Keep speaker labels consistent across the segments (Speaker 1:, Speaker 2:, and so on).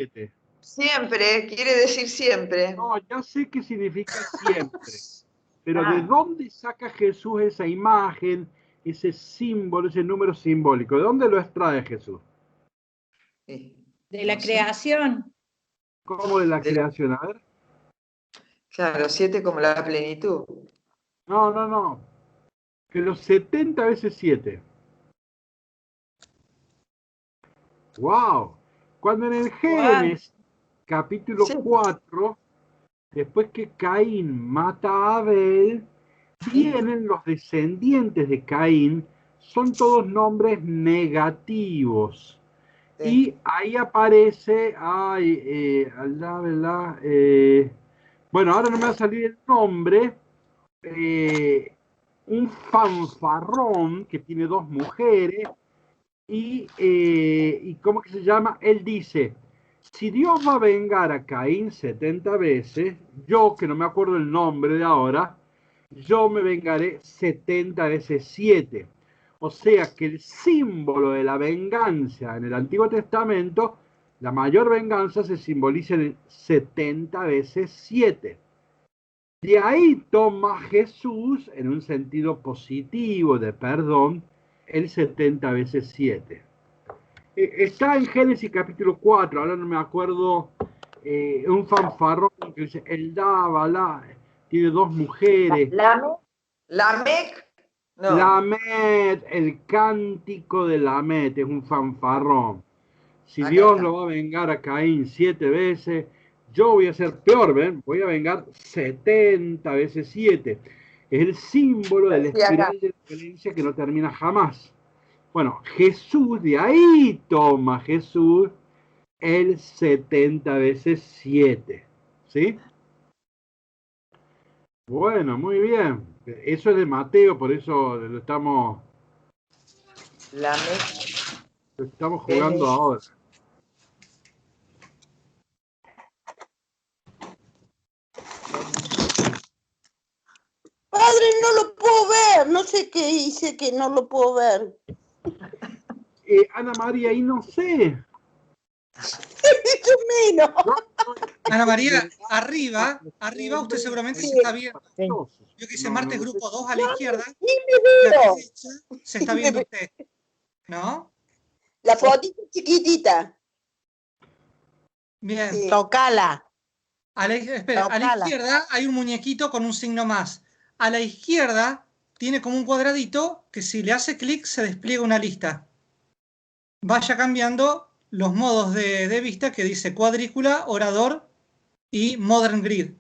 Speaker 1: 7?
Speaker 2: Siempre, quiere decir siempre.
Speaker 1: No, ya sé qué significa siempre. Pero ¿de dónde saca Jesús esa imagen, ese símbolo, ese número simbólico? ¿De dónde lo extrae Jesús?
Speaker 3: De la creación.
Speaker 1: ¿Cómo de la creación? A ver.
Speaker 2: Claro, 7 como la plenitud.
Speaker 1: No. Pero 70 veces 7. ¡Wow! Cuando en el Génesis, capítulo 4, después que Caín mata a Abel, vienen los descendientes de Caín, son todos nombres negativos. Y ahí aparece, bueno, ahora no me va a salir el nombre, un fanfarrón que tiene 2 mujeres, y ¿cómo que se llama? Él dice, si Dios va a vengar a Caín 70 veces, yo, que no me acuerdo el nombre de ahora, yo me vengaré 70 veces 7. O sea que el símbolo de la venganza en el Antiguo Testamento, la mayor venganza se simboliza en 70 veces 7. De ahí toma Jesús, en un sentido positivo de perdón, el 70 veces 7. Está en Génesis capítulo 4, ahora no me acuerdo, un fanfarrón que dice, el Dábala, tiene 2 mujeres.
Speaker 2: Lamec. No.
Speaker 1: Lamet, el cántico de Lamet, es un fanfarrón. Si
Speaker 2: Acá
Speaker 1: Dios
Speaker 2: está.
Speaker 1: lo va a vengar a Caín 7 veces, yo voy a ser peor, ¿ven? Voy a vengar 70 veces 7. Es el símbolo de la espiral de violencia que no termina jamás. Bueno, Jesús, de ahí toma Jesús el 70 veces 7. ¿Sí? Bueno, muy bien. Eso es de Mateo, por eso lo estamos jugando ahora.
Speaker 4: Padre, no lo puedo ver. No sé qué hice que no lo puedo ver.
Speaker 1: Ana María, ahí no sé.
Speaker 4: Yo menos.
Speaker 5: Ana María, arriba usted seguramente se está viendo. Yo que hice martes grupo 2 a la izquierda. A la derecha se está viendo usted. ¿No?
Speaker 4: La fotito chiquitita.
Speaker 5: Bien.
Speaker 4: Sí. Tocala.
Speaker 5: Espera, a la izquierda hay un muñequito con un signo más. A la izquierda tiene como un cuadradito que si le hace clic se despliega una lista. Vaya cambiando los modos de vista que dice cuadrícula, orador y modern grid.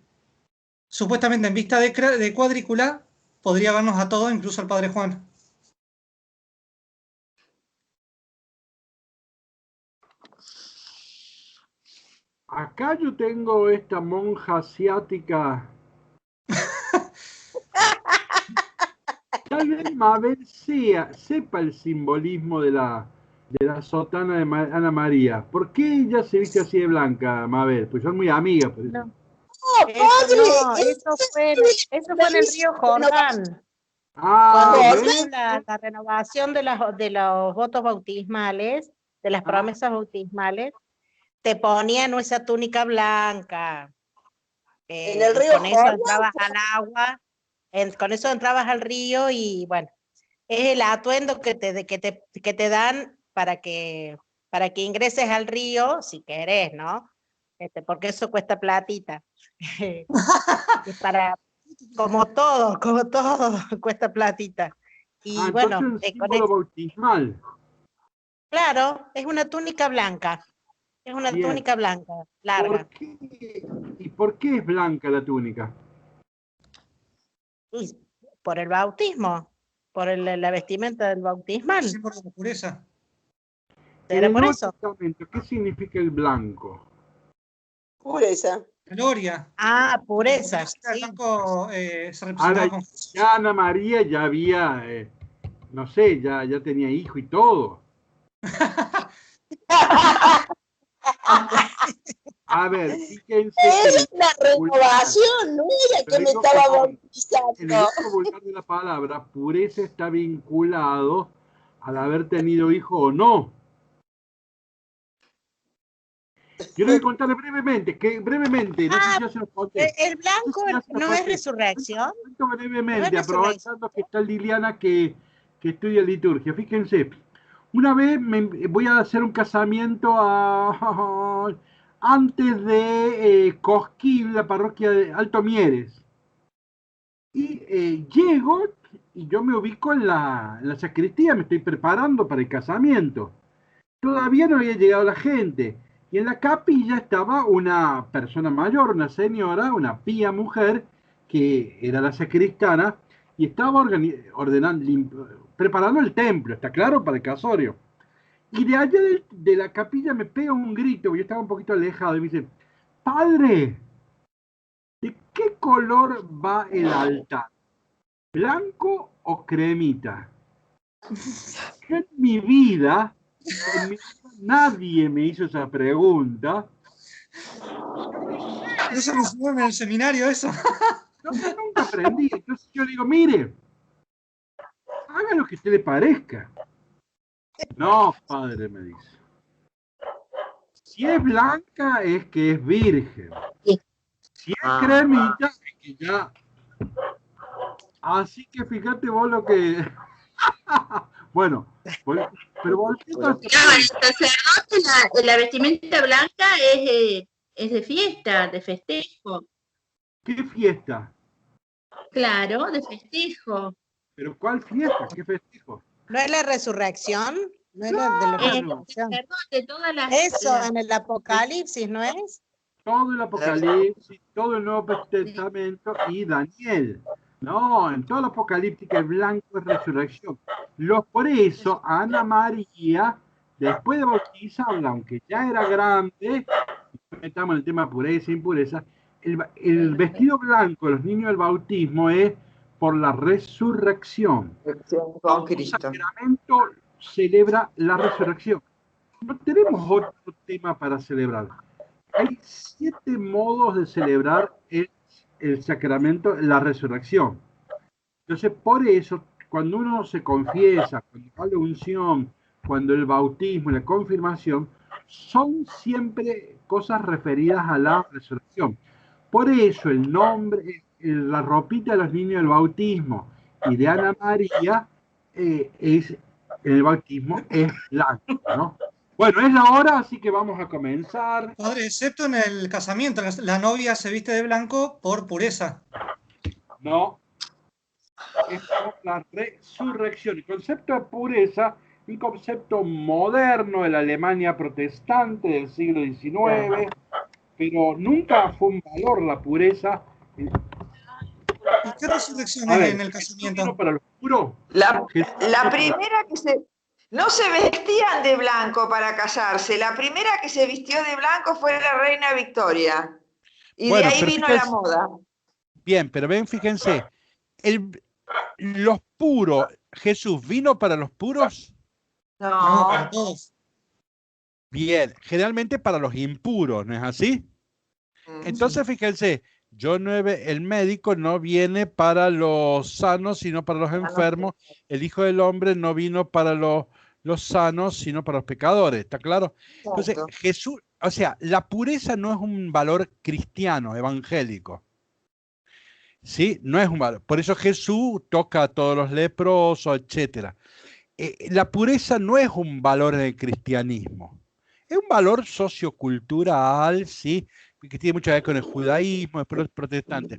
Speaker 5: Supuestamente en vista de cuadrícula podría vernos a todos, incluso al padre Juan.
Speaker 1: Acá yo tengo esta monja asiática. Tal vez Mabel sepa el simbolismo de la sotana de Ana María. ¿Por qué ella se viste así de blanca, Mabel? Pues son muy amigas. Por eso.
Speaker 3: No. Eso fue en el río Jordán. Cuando hicimos la renovación de los votos bautismales, de las promesas bautismales, te ponían esa túnica blanca.
Speaker 4: En el río
Speaker 3: con eso
Speaker 4: Jordán.
Speaker 3: entrabas al agua, con eso entrabas al río y bueno, es el atuendo que te dan para que ingreses al río si querés, ¿no? Porque eso cuesta platita. Como todo, cuesta platita. Y bueno,
Speaker 1: entonces un símbolo bautismal.
Speaker 3: Claro, es una túnica blanca. Es una túnica blanca, larga.
Speaker 1: ¿Y por qué es blanca la túnica?
Speaker 3: Por el bautismo, por la vestimenta del bautismal.
Speaker 5: Sí, por la pureza.
Speaker 3: ¿Era por eso?
Speaker 1: ¿Qué significa el blanco?
Speaker 4: Pureza.
Speaker 5: Gloria.
Speaker 3: Pureza.
Speaker 5: El blanco se representaba con Jesús.
Speaker 1: Ya Ana María ya había, no sé, ya tenía hijo y todo. A ver, fíjense.
Speaker 4: Es una renovación, no era que me estaba bautizando.
Speaker 1: En el otro vulgar de la palabra, pureza está vinculado al haber tenido hijo o no. Yo le voy a contar brevemente, no sé si ya se los conté.
Speaker 3: El blanco no es resurrección.
Speaker 1: Brevemente, aprovechando que está Liliana que estudia liturgia. Fíjense, una vez voy a hacer un casamiento antes de Cosquín, la parroquia de Alto Mieres. Y llego y yo me ubico en la sacristía, me estoy preparando para el casamiento. Todavía no había llegado la gente. Y en la capilla estaba una persona mayor, una señora, una pía mujer, que era la sacristana, y estaba preparando el templo, ¿está claro? Para el casorio. Y de allá de la capilla me pega un grito, yo estaba un poquito alejado, y me dice, padre, ¿de qué color va el altar? ¿Blanco o cremita? Yo en mi vida nadie me hizo esa pregunta.
Speaker 5: Eso me enseñaron en el seminario, eso.
Speaker 1: No, yo nunca aprendí. Entonces yo digo, mire, haga lo que a usted le parezca. No, padre, me dice. Si es blanca, es que es virgen. Si es cremita, es que ya. Así que fíjate vos lo que. Bueno, pero volviendo a...
Speaker 6: Claro, el sacerdote, la vestimenta blanca es de fiesta, de festejo.
Speaker 1: ¿Qué fiesta?
Speaker 6: Claro, de festejo.
Speaker 1: ¿Pero cuál fiesta? ¿Qué festejo?
Speaker 3: ¿No es la resurrección? ¿No es
Speaker 1: Claro.
Speaker 3: la de la resurrección?
Speaker 6: De todas las,
Speaker 3: Eso, en el Apocalipsis, ¿no es?
Speaker 1: Todo el Apocalipsis, todo el Nuevo Testamento y Daniel. No, en toda la apocalíptica el blanco es resurrección. Por eso Ana María, después de bautizarla, aunque ya era grande, metamos en el tema pureza e impureza, el vestido blanco de los niños del bautismo es por la resurrección.
Speaker 2: Con Cristo.
Speaker 1: El sacramento celebra la resurrección. No tenemos otro tema para celebrar. Hay 7 modos de celebrar el sacramento, la resurrección. Entonces, por eso, cuando uno se confiesa, cuando va la unción, cuando el bautismo y la confirmación, son siempre cosas referidas a la resurrección. Por eso el nombre, la ropita de los niños del bautismo y de Ana María, en el bautismo es blanco, ¿no? Bueno, es la hora, así que vamos a comenzar.
Speaker 5: Padre, excepto en el casamiento, la novia se viste de blanco por pureza.
Speaker 1: No, es por la resurrección. El concepto de pureza, un concepto moderno de la Alemania protestante del siglo XIX, pero nunca fue un valor la pureza.
Speaker 5: ¿Y qué resurrección hay en el casamiento?
Speaker 1: Para los puros.
Speaker 2: La primera que se... No se vestían de blanco para casarse. La primera que se vistió de blanco fue la reina Victoria. Y bueno, de ahí vino la moda.
Speaker 1: Bien, pero ven, fíjense. Los puros, ¿Jesús vino para los puros?
Speaker 2: No,
Speaker 5: para todos.
Speaker 1: Bien, generalmente para los impuros, ¿no es así? Entonces, fíjense, el médico no viene para los sanos, sino para los enfermos. El Hijo del Hombre no vino para los sanos, sino para los pecadores, ¿está claro? Entonces, Jesús, o sea, la pureza no es un valor cristiano, evangélico. ¿Sí? No es un valor. Por eso Jesús toca a todos los leprosos, etc. La pureza no es un valor en el cristianismo. Es un valor sociocultural, ¿sí? Que tiene mucho que ver con el judaísmo, el protestante.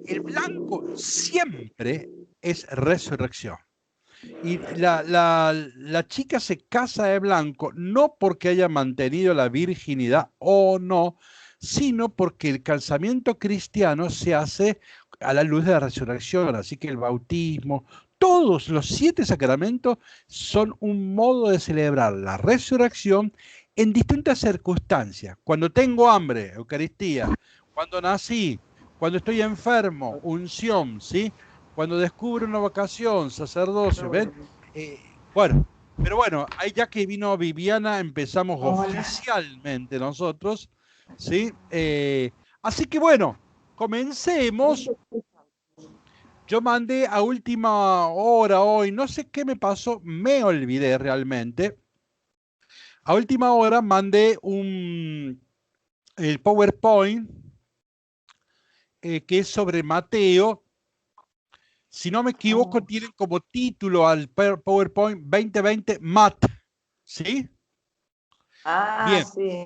Speaker 1: El blanco siempre es resurrección. Y la chica se casa de blanco no porque haya mantenido la virginidad o no, sino porque el casamiento cristiano se hace a la luz de la resurrección. Así que el bautismo, todos los 7 sacramentos son un modo de celebrar la resurrección en distintas circunstancias. Cuando tengo hambre, Eucaristía. Cuando nací, cuando estoy enfermo, unción, ¿sí? Cuando descubro una vocación, sacerdocio, ¿ven? Bueno, pero bueno, ahí ya que vino Viviana, empezamos oficialmente nosotros, ¿sí? Así que bueno, comencemos. Yo mandé a última hora hoy, no sé qué me pasó, me olvidé realmente. A última hora mandé un
Speaker 7: el PowerPoint, que es sobre Mateo. Si no me equivoco, tienen como título al PowerPoint 2020 MAT, ¿sí?
Speaker 2: Bien. Sí.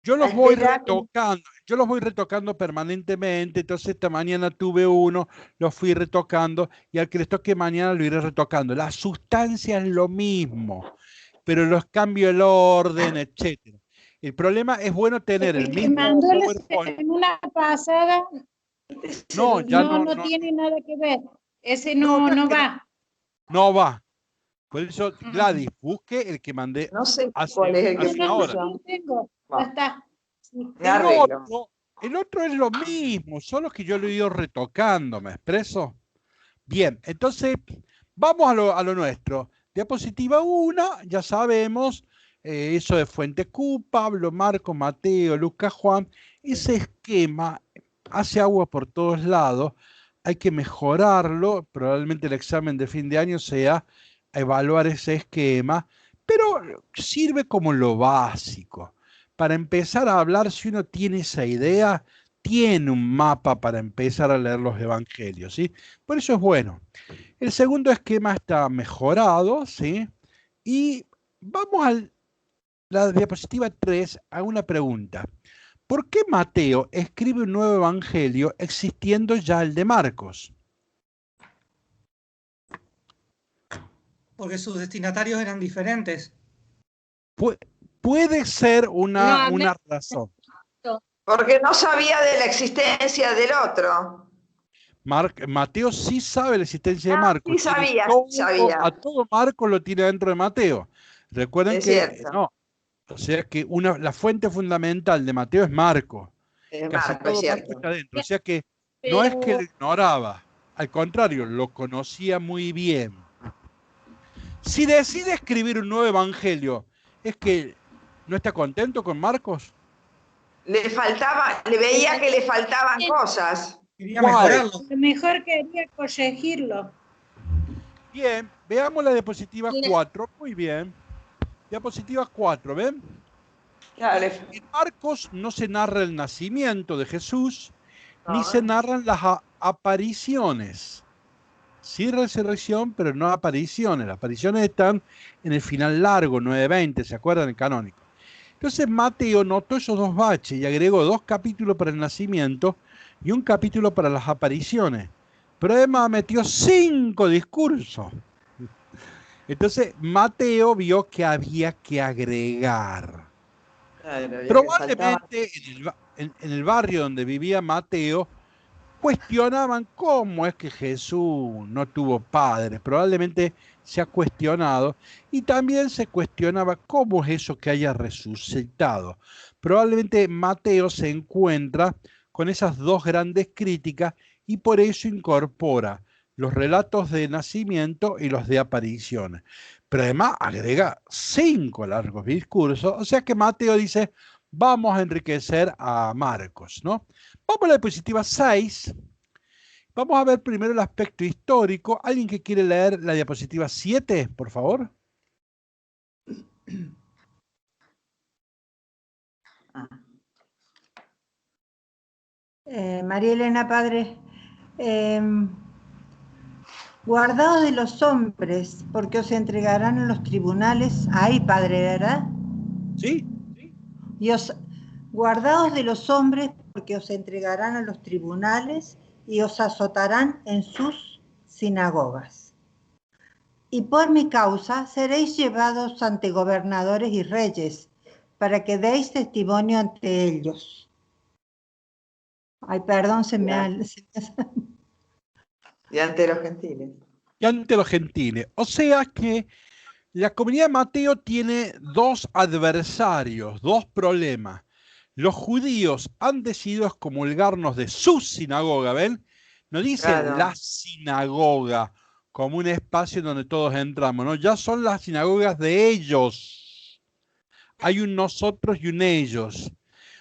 Speaker 7: Yo los voy retocando permanentemente, entonces esta mañana tuve uno, lo fui retocando, y al que les toque mañana lo iré retocando. La sustancia es lo mismo, pero los cambio el orden, etcétera. El problema es bueno tener el mismo PowerPoint.
Speaker 3: En una pasada,
Speaker 7: no
Speaker 3: tiene nada que ver. Ese no va.
Speaker 7: No va. Por eso, Gladys, busque el que mandé.
Speaker 2: No sé cuál es el que
Speaker 3: no tengo. Ya está.
Speaker 7: El otro es lo mismo, solo que yo lo he ido retocando, ¿me expreso? Bien, entonces, vamos a lo nuestro. Diapositiva 1, ya sabemos, eso de Fuente Q, Pablo, Marco, Mateo, Lucas, Juan. Ese esquema hace agua por todos lados, hay que mejorarlo, probablemente el examen de fin de año sea evaluar ese esquema, pero sirve como lo básico. Para empezar a hablar, si uno tiene esa idea, tiene un mapa para empezar a leer los evangelios, ¿sí? Por eso es bueno. El segundo esquema está mejorado, ¿sí? Y vamos a la diapositiva 3 a una pregunta. ¿Por qué Mateo escribe un nuevo evangelio existiendo ya el de Marcos?
Speaker 5: Porque sus destinatarios eran diferentes.
Speaker 7: Puede ser una razón.
Speaker 2: Porque no sabía de la existencia del otro.
Speaker 7: Mateo sí sabe la existencia de Marcos.
Speaker 2: Sí sabía.
Speaker 7: A todo Marcos lo tiene dentro de Mateo. Recuerden
Speaker 2: cierto.
Speaker 7: O sea que la fuente fundamental de Mateo es Marcos. Casi todo Marcos está dentro. O sea que no es que lo ignoraba. Al contrario, lo conocía muy bien. Si decide escribir un nuevo evangelio, ¿es que no está contento con Marcos?
Speaker 2: Le veía que le faltaban cosas.
Speaker 5: Quería mejorarlo.
Speaker 3: Mejor quería corregirlo.
Speaker 7: Bien, veamos la diapositiva 4. Muy bien. Diapositiva 4, ¿ven?
Speaker 2: Claro.
Speaker 7: En Marcos no se narra el nacimiento de Jesús, ni se narran las apariciones. Sí resurrección, pero no apariciones. Las apariciones están en el final largo, 9:20, ¿se acuerdan? El canónico. Entonces Mateo notó esos dos baches y agregó 2 capítulos para el nacimiento y 1 capítulo para las apariciones. Pero además metió 5 discursos. Entonces Mateo vio que había que agregar. Probablemente en el barrio donde vivía Mateo cuestionaban cómo es que Jesús no tuvo padres. Probablemente se ha cuestionado, y también se cuestionaba cómo es eso que haya resucitado. Probablemente Mateo se encuentra con esas 2 grandes críticas y por eso incorpora los relatos de nacimiento y los de apariciones. Pero además agrega 5 largos discursos, o sea que Mateo dice, vamos a enriquecer a Marcos, ¿no? Vamos a la diapositiva 6. Vamos a ver primero el aspecto histórico. ¿Alguien que quiere leer la diapositiva 7, por favor?
Speaker 8: María Elena, padre. Guardaos de los hombres, porque os entregarán en los tribunales. Ahí, padre, ¿verdad?
Speaker 7: Sí.
Speaker 8: Guardaos de los hombres, porque os entregarán a los tribunales y os azotarán en sus sinagogas. Y por mi causa seréis llevados ante gobernadores y reyes, para que deis testimonio ante ellos. Ay, perdón,
Speaker 2: Y ante los gentiles.
Speaker 7: Y ante los gentiles. O sea que la comunidad de Mateo tiene 2 adversarios, 2 problemas. Los judíos han decidido excomulgarnos de su sinagoga, ¿ven? No dice la sinagoga como un espacio donde todos entramos, ¿no? Ya son las sinagogas de ellos. Hay un nosotros y un ellos.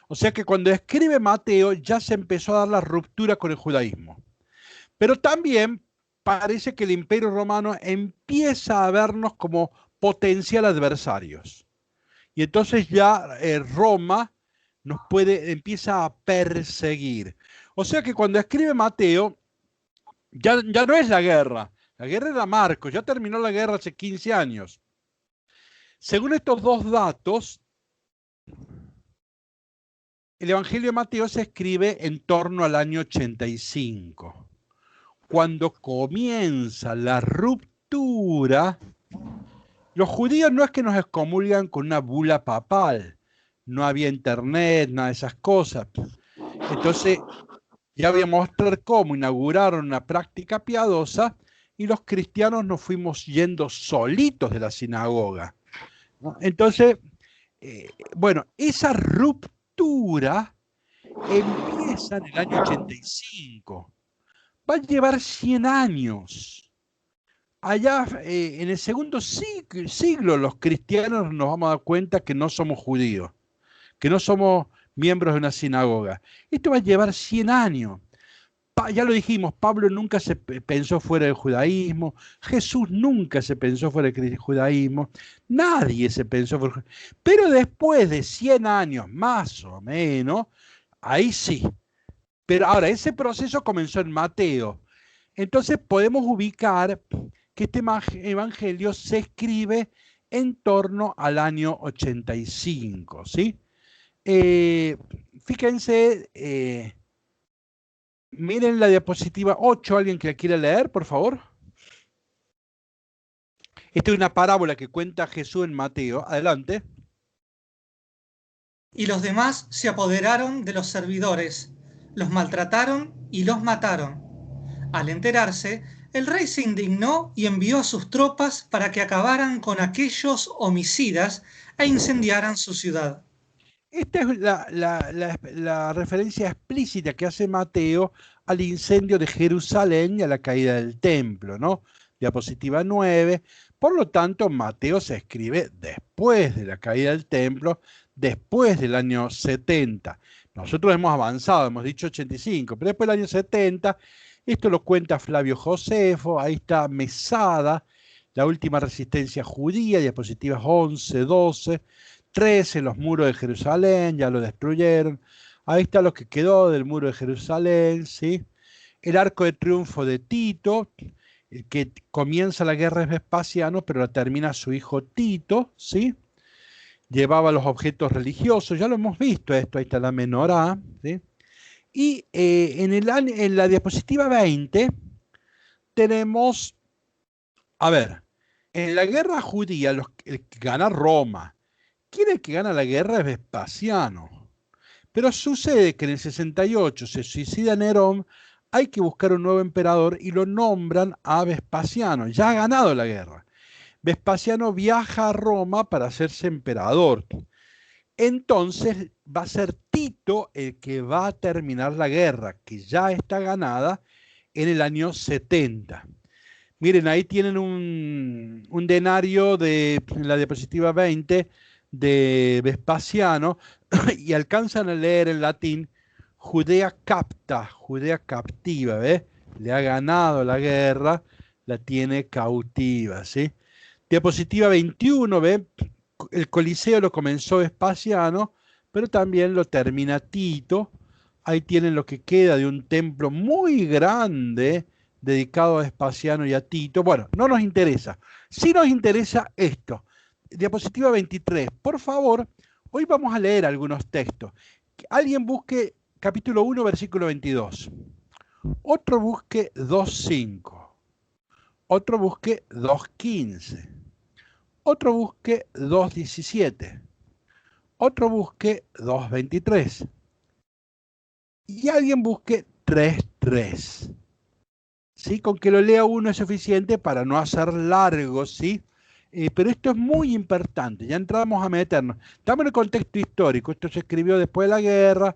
Speaker 7: O sea que cuando escribe Mateo ya se empezó a dar la ruptura con el judaísmo. Pero también parece que el Imperio Romano empieza a vernos como potencial adversarios. Y entonces ya Roma empieza a perseguir. O sea que cuando escribe Mateo, ya no es la guerra era Marcos, ya terminó la guerra hace 15 años. Según estos dos datos, el Evangelio de Mateo se escribe en torno al año 85. Cuando comienza la ruptura, los judíos no es que nos excomulgan con una bula papal, no había internet, nada de esas cosas. Entonces, ya voy a mostrar cómo inauguraron una práctica piadosa y los cristianos nos fuimos yendo solitos de la sinagoga. Entonces, bueno, esa ruptura empieza en el año 85. Va a llevar 100 años. Allá en el segundo siglo los cristianos nos vamos a dar cuenta que no somos judíos, que no somos miembros de una sinagoga. Esto va a llevar 100 años. Ya lo dijimos, Pablo nunca se pensó fuera del judaísmo, Jesús nunca se pensó fuera del judaísmo, nadie se pensó fuera del judaísmo. Pero después de 100 años, más o menos, ahí sí. Pero ahora, ese proceso comenzó en Mateo. Entonces podemos ubicar que este evangelio se escribe en torno al año 85, ¿sí? Fíjense, miren la diapositiva 8, ¿alguien que la quiera leer, por favor? Esta es una parábola que cuenta Jesús en Mateo. Adelante.
Speaker 5: Y los demás se apoderaron de los servidores, los maltrataron y los mataron. Al enterarse, el rey se indignó y envió a sus tropas para que acabaran con aquellos homicidas e incendiaran su ciudad.
Speaker 7: Esta es la referencia explícita que hace Mateo al incendio de Jerusalén y a la caída del templo, ¿no? Diapositiva 9. Por lo tanto, Mateo se escribe después de la caída del templo, después del año 70. Nosotros hemos avanzado, hemos dicho 85, pero después del año 70, esto lo cuenta Flavio Josefo, ahí está Mesada, la última resistencia judía, diapositivas 11, 12, 13, los muros de Jerusalén, ya lo destruyeron. Ahí está lo que quedó del muro de Jerusalén, ¿sí? El arco de triunfo de Tito, el que comienza la guerra es Vespasiano, pero la termina su hijo Tito, ¿sí? Llevaba los objetos religiosos, ya lo hemos visto esto, ahí está la menorá, ¿sí? Y en la diapositiva 20 tenemos, a ver, en la guerra judía, el que gana Roma. ¿Quién es el que gana la guerra? Es Vespasiano. Pero sucede que en el 68 se suicida Nerón, hay que buscar un nuevo emperador y lo nombran a Vespasiano. Ya ha ganado la guerra. Vespasiano viaja a Roma para hacerse emperador. Entonces va a ser Tito el que va a terminar la guerra, que ya está ganada en el año 70. Miren, ahí tienen un denario de la diapositiva 20 de Vespasiano y alcanzan a leer en latín Judea capta, Judea captiva, ¿ves? Le ha ganado la guerra, la tiene cautiva, ¿sí? Diapositiva 21, ¿ven? El Coliseo lo comenzó Vespasiano, pero también lo termina Tito. Ahí tienen lo que queda de un templo muy grande dedicado a Vespasiano y a Tito. Bueno, no nos interesa. Sí nos interesa esto. Diapositiva 23. Por favor, hoy vamos a leer algunos textos. Alguien busque capítulo 1, versículo 22. Otro busque 2.5. Otro busque 2.15. Otro busque 2.17. Otro busque 2.23. Y alguien busque 3.3. ¿Sí? Con que lo lea uno es suficiente para no hacer largo, ¿sí? Pero esto es muy importante, ya entramos a meternos. Estamos en el contexto histórico, esto se escribió después de la guerra.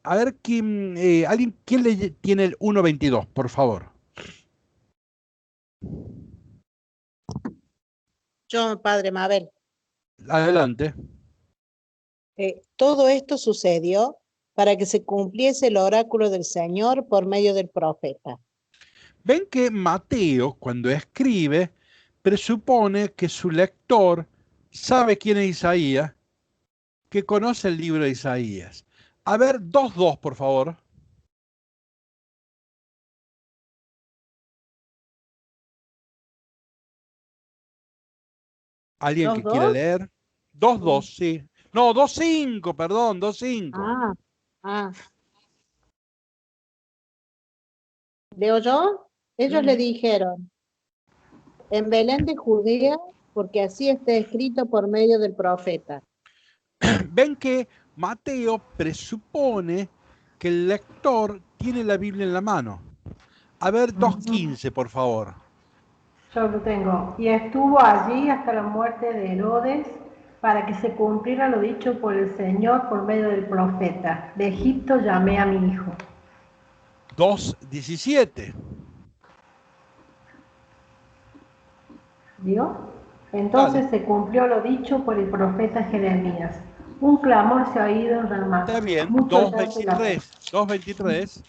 Speaker 7: A ver, ¿quién le tiene el 1.22, por favor?
Speaker 3: Yo, padre Mabel.
Speaker 7: Adelante.
Speaker 3: Todo esto sucedió para que se cumpliese el oráculo del Señor por medio del profeta.
Speaker 7: Ven que Mateo, cuando escribe, presupone que su lector sabe quién es Isaías, que conoce el libro de Isaías. A ver, 2-2, por favor. ¿Alguien que quiera leer? 2-2, sí. No, 2-5, perdón, 2-5.
Speaker 3: ¿Leo yo? Ellos le dijeron, en Belén de Judea, porque así está escrito por medio del profeta.
Speaker 7: Ven que Mateo presupone que el lector tiene la Biblia en la mano. A ver, 2.15, por favor.
Speaker 9: Yo lo tengo. Y estuvo allí hasta la muerte de Herodes, para que se cumpliera lo dicho por el Señor por medio del profeta. De Egipto llamé a mi hijo.
Speaker 7: 2.17.
Speaker 9: ¿Vio? Entonces se cumplió lo dicho por el profeta Jeremías. Un clamor se ha oído en Ramá.
Speaker 7: Está bien, 2.23.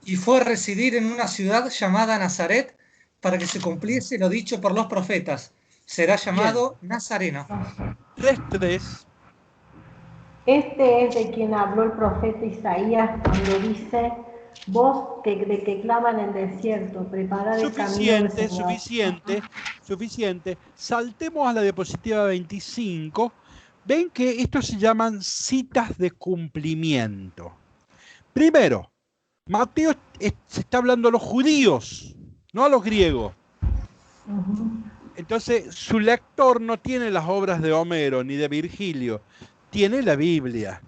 Speaker 5: Y fue a residir en una ciudad llamada Nazaret, para que se cumpliese lo dicho por los profetas. Será llamado Nazareno.
Speaker 7: 3.3.
Speaker 9: Este es de quien habló el profeta Isaías cuando dice: voz de que clama en el desierto, preparad el camino del Señor.
Speaker 7: Suficiente. Saltemos a la diapositiva 25. Ven que estos se llaman citas de cumplimiento. Primero, Mateo se está hablando a los judíos, no a los griegos. Entonces, su lector no tiene las obras de Homero ni de Virgilio, tiene la Biblia.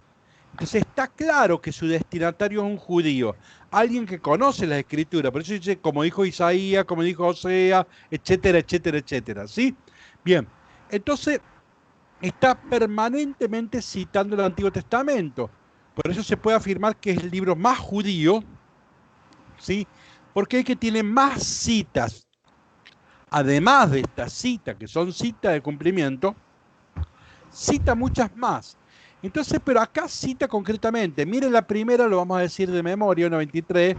Speaker 7: Entonces está claro que su destinatario es un judío, alguien que conoce las escrituras. Por eso dice, como dijo Isaías, como dijo Osea, etcétera, etcétera, etcétera. ¿Sí? Bien, entonces está permanentemente citando el Antiguo Testamento. Por eso se puede afirmar que es el libro más judío, ¿sí? Porque es que tiene más citas. Además de estas citas, que son citas de cumplimiento, cita muchas más. Entonces, pero acá cita concretamente. Miren la primera, lo vamos a decir de memoria, 93,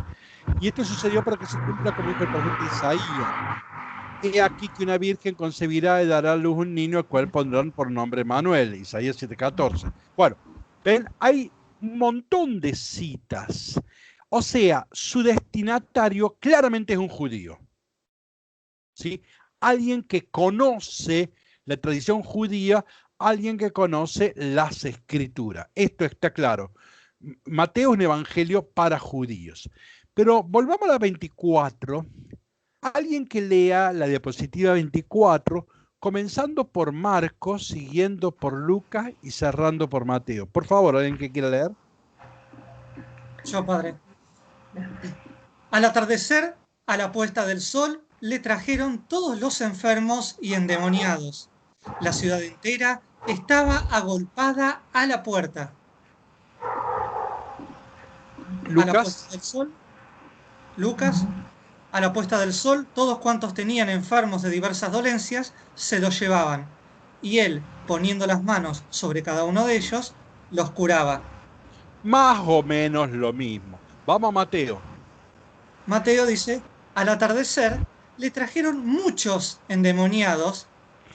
Speaker 7: y esto sucedió para que se cumpla como dijo el profeta Isaías. He aquí que una virgen concebirá y dará a luz un niño, al cual pondrán por nombre Manuel, Isaías 7:14. Bueno, ven, hay un montón de citas. O sea, su destinatario claramente es un judío, ¿sí? Alguien que conoce la tradición judía, alguien que conoce las escrituras. Esto está claro. Mateo es un evangelio para judíos. Pero volvamos a la 24. Alguien que lea la diapositiva 24, comenzando por Marcos, siguiendo por Lucas y cerrando por Mateo. Por favor, ¿alguien que quiera leer?
Speaker 5: Yo, padre. Al atardecer, a la puesta del sol, le trajeron todos los enfermos y endemoniados. La ciudad entera estaba agolpada a la puerta.
Speaker 7: Lucas.
Speaker 5: A la puesta del sol, Lucas. A la puesta del sol, todos cuantos tenían enfermos de diversas dolencias se los llevaban, y él, poniendo las manos sobre cada uno de ellos, los curaba.
Speaker 7: Más o menos lo mismo. Vamos a Mateo.
Speaker 5: Mateo dice: al atardecer le trajeron muchos endemoniados.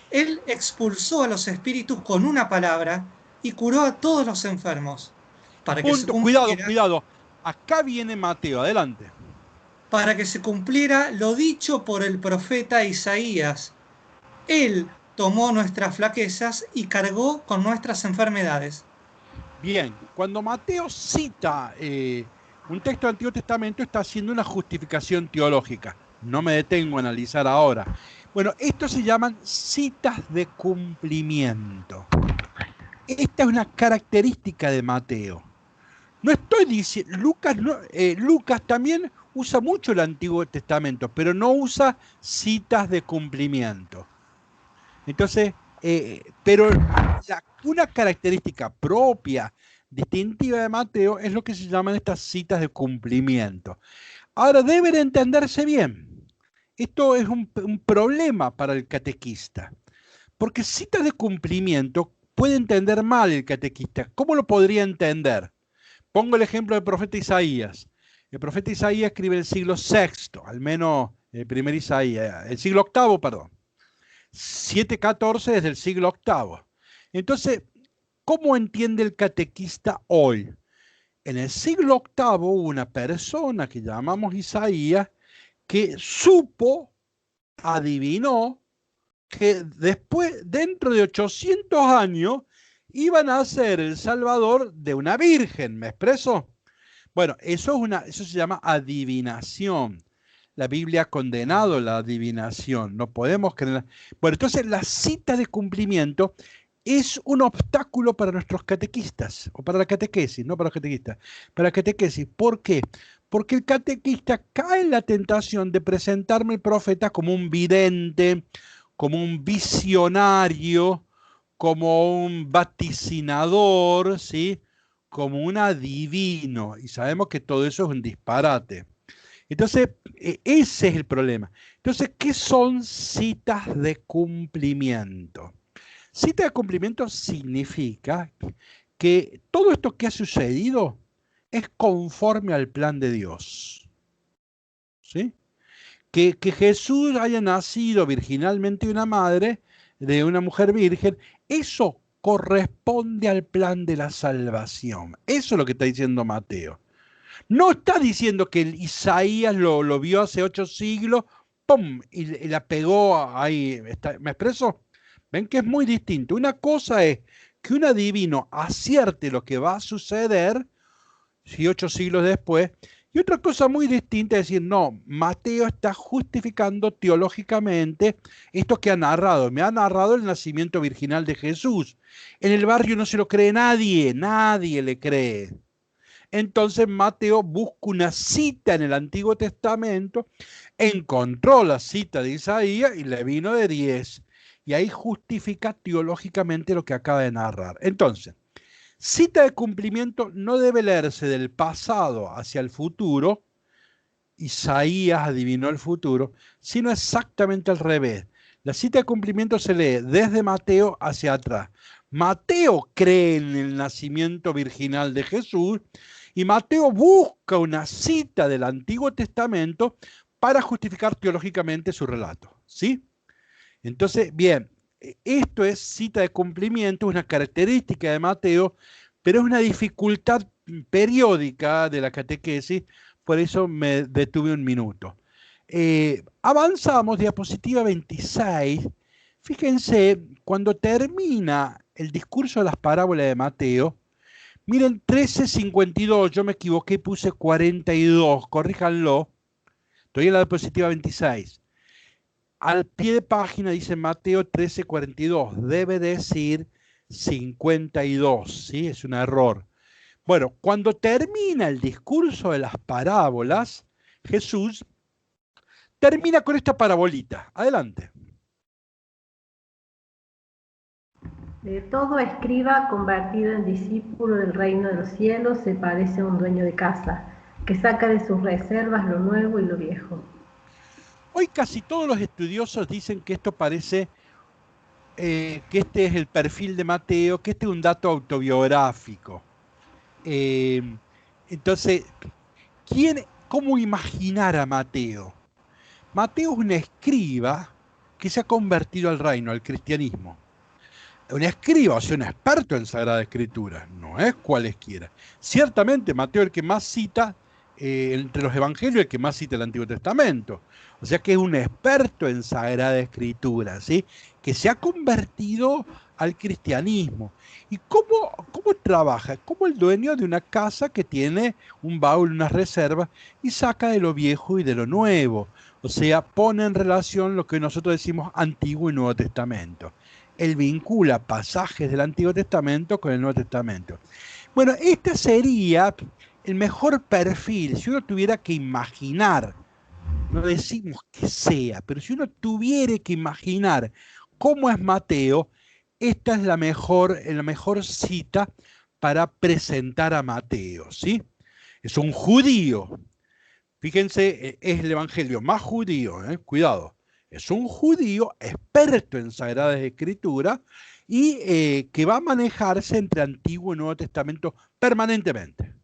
Speaker 5: Él expulsó a los espíritus con una palabra y curó a todos los enfermos. Para que
Speaker 7: Cuidado. Acá viene Mateo, adelante.
Speaker 5: Para que se cumpliera lo dicho por el profeta Isaías. Él tomó nuestras flaquezas y cargó con nuestras enfermedades.
Speaker 7: Bien, cuando Mateo cita un texto del Antiguo Testamento, está haciendo una justificación teológica. No me detengo a analizar ahora. Bueno, estos se llaman citas de cumplimiento. Esta es una característica de Mateo. No estoy diciendo, Lucas también usa mucho el Antiguo Testamento, pero no usa citas de cumplimiento. Entonces, pero una característica propia, distintiva de Mateo, es lo que se llaman estas citas de cumplimiento. Ahora, deben entenderse bien. Esto es un problema para el catequista, porque citas de cumplimiento puede entender mal el catequista. ¿Cómo lo podría entender? Pongo el ejemplo del profeta Isaías. El profeta Isaías escribe en el siglo VI, al menos el primer Isaías, el siglo VIII, perdón. 7:14 desde el siglo VIII. Entonces, ¿Cómo entiende el catequista hoy? En el siglo VIII hubo una persona que llamamos Isaías que supo, adivinó, que después, dentro de 800 años, iban a ser el Salvador de una virgen. ¿Me expreso? Bueno, eso se llama adivinación. La Biblia ha condenado la adivinación. No podemos creer. Bueno, entonces la cita de cumplimiento es un obstáculo para nuestros catequistas, o para la catequesis, no para los catequistas, para la catequesis. ¿Por qué? Porque el catequista cae en la tentación de presentarme el profeta como un vidente, como un visionario, como un vaticinador, ¿sí? Como un adivino. Y sabemos que todo eso es un disparate. Entonces, ese es el problema. Entonces, ¿qué son citas de cumplimiento? Cita de cumplimiento significa que todo esto que ha sucedido es conforme al plan de Dios. ¿Sí? Que Jesús haya nacido virginalmente de una madre, de una mujer virgen, eso corresponde al plan de la salvación. Eso es lo que está diciendo Mateo. No está diciendo que Isaías lo vio hace 8 siglos, ¡pum! Y la pegó ahí. ¿Me expreso? Ven que es muy distinto. Una cosa es que un adivino acierte lo que va a suceder, si 8 siglos después, y otra cosa muy distinta es decir, no, Mateo está justificando teológicamente esto que ha narrado. Me ha narrado el nacimiento virginal de Jesús. En el barrio no se lo cree nadie, nadie le cree. Entonces Mateo busca una cita en el Antiguo Testamento, encontró la cita de Isaías y le vino de 10. Y ahí justifica teológicamente lo que acaba de narrar. Entonces, cita de cumplimiento no debe leerse del pasado hacia el futuro, Isaías adivinó el futuro, sino exactamente al revés. La cita de cumplimiento se lee desde Mateo hacia atrás. Mateo cree en el nacimiento virginal de Jesús y Mateo busca una cita del Antiguo Testamento para justificar teológicamente su relato. ¿Sí? Entonces, bien, esto es cita de cumplimiento, una característica de Mateo, pero es una dificultad periódica de la catequesis, por eso me detuve un minuto. Avanzamos, diapositiva 26. Fíjense, cuando termina el discurso de las parábolas de Mateo, miren, 13:52, yo me equivoqué, puse 42, corríjanlo, estoy en la diapositiva 26. Al pie de página dice Mateo 13:42, debe decir 52, ¿sí? Es un error. Bueno, cuando termina el discurso de las parábolas, Jesús termina con esta parabolita. Adelante.
Speaker 9: Todo escriba convertido en discípulo del reino de los cielos se parece a un dueño de casa, que saca de sus reservas lo nuevo y lo viejo.
Speaker 7: Hoy casi todos los estudiosos dicen que esto parece, que este es el perfil de Mateo, que este es un dato autobiográfico. Entonces, ¿cómo imaginar a Mateo? Mateo es un escriba que se ha convertido al reino, al cristianismo. Un escriba, o sea, un experto en Sagrada Escritura, no es cualesquiera. Ciertamente Mateo es el que más cita, entre los evangelios, el que más cita el Antiguo Testamento. O sea que es un experto en Sagrada Escritura, ¿sí? Que se ha convertido al cristianismo. ¿Y cómo trabaja? Como el dueño de una casa que tiene un baúl, unas reservas, y saca de lo viejo y de lo nuevo. O sea, pone en relación lo que nosotros decimos Antiguo y Nuevo Testamento. Él vincula pasajes del Antiguo Testamento con el Nuevo Testamento. Bueno, este sería el mejor perfil, si uno tuviera que imaginar, no decimos que sea, pero si uno tuviera que imaginar cómo es Mateo, esta es la mejor cita para presentar a Mateo, ¿sí? Es un judío. Fíjense, es el evangelio más judío, cuidado. Es un judío experto en Sagradas Escrituras y que va a manejarse entre Antiguo y Nuevo Testamento permanentemente.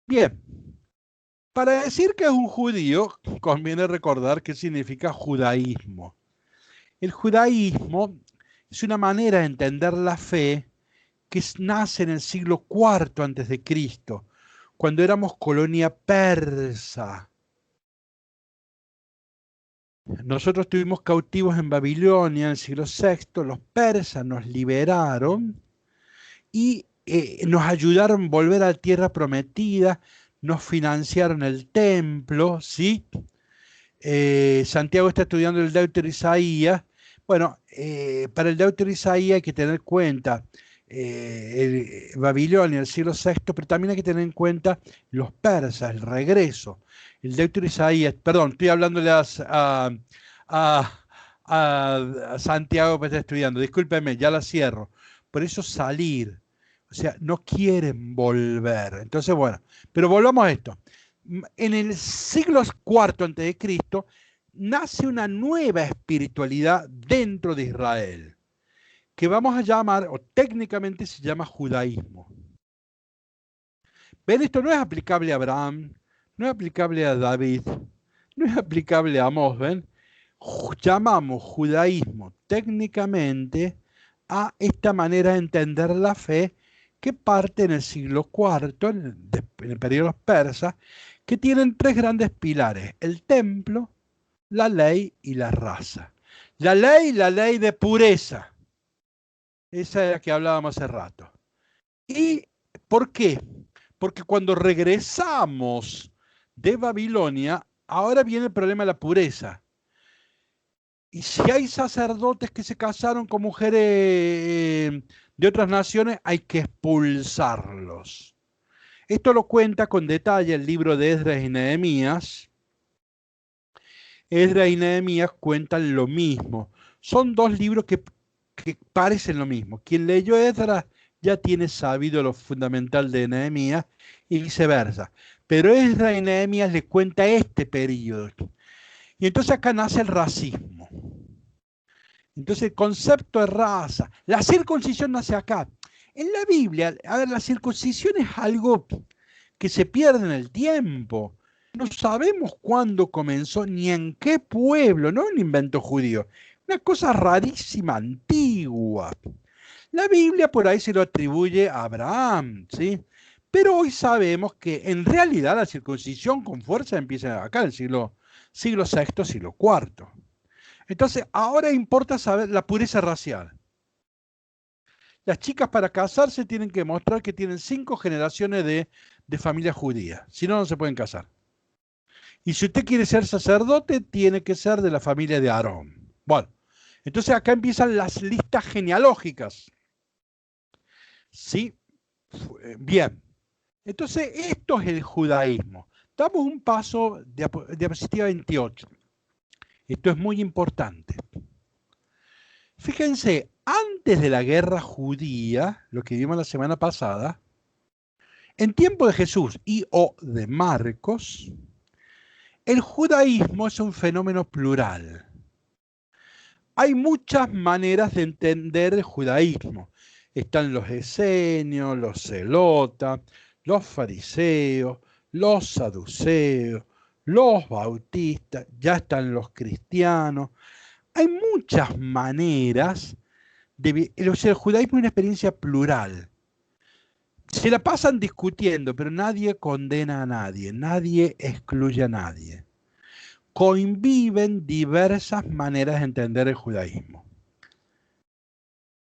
Speaker 7: Bien, para decir que es un judío, conviene recordar qué significa judaísmo. El judaísmo es una manera de entender la fe que nace en el siglo IV antes de Cristo, cuando éramos colonia persa. Nosotros estuvimos cautivos en Babilonia en el siglo VI, los persas nos liberaron y nos ayudaron a volver a la tierra prometida, nos financiaron el templo, ¿sí? Santiago está estudiando el Deutero Isaías. Bueno, para el Deutero Isaías hay que tener en cuenta Babilonia, el siglo VI, pero también hay que tener en cuenta los persas, el regreso. El Deutero Isaías, perdón, estoy hablándole a Santiago que está estudiando, discúlpeme, ya la cierro. Por eso salir, o sea, no quieren volver. Entonces, bueno, pero volvamos a esto. En el siglo IV a.C. nace una nueva espiritualidad dentro de Israel, que vamos a llamar, o técnicamente se llama judaísmo. ¿Ven? Esto no es aplicable a Abraham, no es aplicable a David, no es aplicable a Amós, ¿ven? Llamamos judaísmo técnicamente a esta manera de entender la fe que parte en el siglo IV, en el periodo de los persas, que tienen tres grandes pilares: el templo, la ley y la raza. La ley de pureza. Esa es la que hablábamos hace rato. ¿Y por qué? Porque cuando regresamos de Babilonia, ahora viene el problema de la pureza. Y si hay sacerdotes que se casaron con mujeres de otras naciones, hay que expulsarlos. Esto lo cuenta con detalle el libro de Esdras y Nehemías. Esdras y Nehemías cuentan lo mismo. Son dos libros que parecen lo mismo. Quien leyó Esdras ya tiene sabido lo fundamental de Nehemías y viceversa. Pero Esdras y Nehemías le cuenta este periodo. Y entonces acá nace el racismo. Entonces el concepto de raza, la circuncisión nace acá. En la Biblia, a ver, la circuncisión es algo que se pierde en el tiempo. No sabemos cuándo comenzó ni en qué pueblo, no es un invento judío. Una cosa rarísima, antigua. La Biblia por ahí se lo atribuye a Abraham, ¿sí? Pero hoy sabemos que en realidad la circuncisión con fuerza empieza acá, en el siglo VI, siglo IV. Entonces, ahora importa saber la pureza racial. Las chicas para casarse tienen que mostrar que tienen 5 generaciones de familia judía. Si no, no se pueden casar. Y si usted quiere ser sacerdote, tiene que ser de la familia de Aarón. Bueno, entonces acá empiezan las listas genealógicas. ¿Sí? Bien. Entonces, esto es el judaísmo. Damos un paso, diapositiva 28. Esto es muy importante. Fíjense, antes de la guerra judía, lo que vimos la semana pasada, en tiempo de Jesús y o de Marcos, el judaísmo es un fenómeno plural. Hay muchas maneras de entender el judaísmo. Están los esenios, los celotas, los fariseos, los saduceos, los bautistas, ya están los cristianos. Hay muchas maneras o sea, el judaísmo es una experiencia plural. Se la pasan discutiendo, pero nadie condena a nadie, nadie excluye a nadie. Conviven diversas maneras de entender el judaísmo.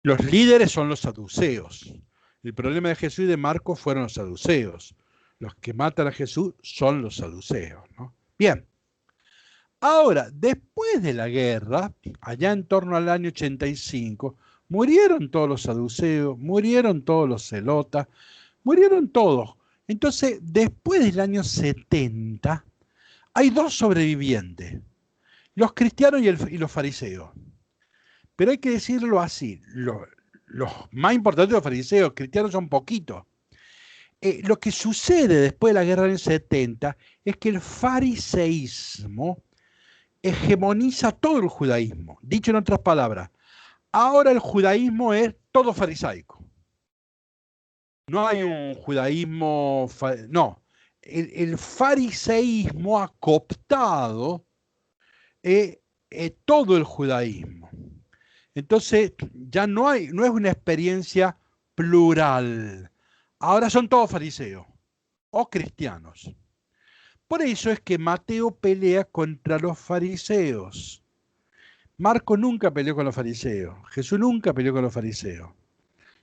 Speaker 7: Los líderes son los saduceos. El problema de Jesús y de Marcos fueron los saduceos. Los que matan a Jesús son los saduceos, ¿no? Bien. Ahora, después de la guerra, allá en torno al año 85, murieron todos los saduceos, murieron todos los celotas, murieron todos. Entonces, después del año 70, hay 2 sobrevivientes, los cristianos y los fariseos. Pero hay que decirlo así, los más importantes de los fariseos, los cristianos son poquitos. Lo que sucede después de la guerra del 70 es que el fariseísmo hegemoniza todo el judaísmo. Dicho en otras palabras, ahora el judaísmo es todo farisaico. No hay un judaísmo, no. El fariseísmo ha cooptado todo el judaísmo. Entonces ya no es una experiencia plural. Ahora son todos fariseos o cristianos. Por eso es que Mateo pelea contra los fariseos. Marcos nunca peleó con los fariseos. Jesús nunca peleó con los fariseos.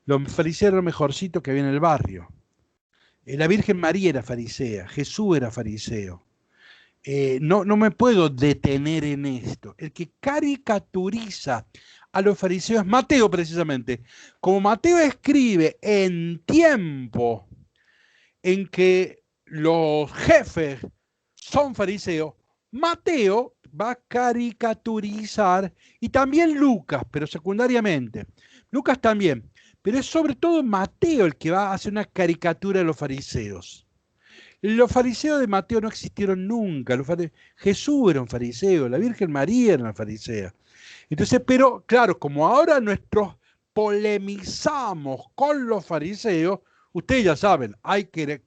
Speaker 7: Los fariseos eran lo mejorcito que había en el barrio. La Virgen María era farisea. Jesús era fariseo. No me puedo detener en esto. El que caricaturiza a los fariseos es Mateo, precisamente. Como Mateo escribe en tiempo en que los jefes son fariseos, Mateo va a caricaturizar, y también Lucas, pero secundariamente. Lucas también, pero es sobre todo Mateo el que va a hacer una caricatura de los fariseos. Los fariseos de Mateo no existieron nunca. Jesús era un fariseo, la Virgen María era una farisea. Entonces, pero claro, como ahora nosotros polemizamos con los fariseos, ustedes ya saben, hay que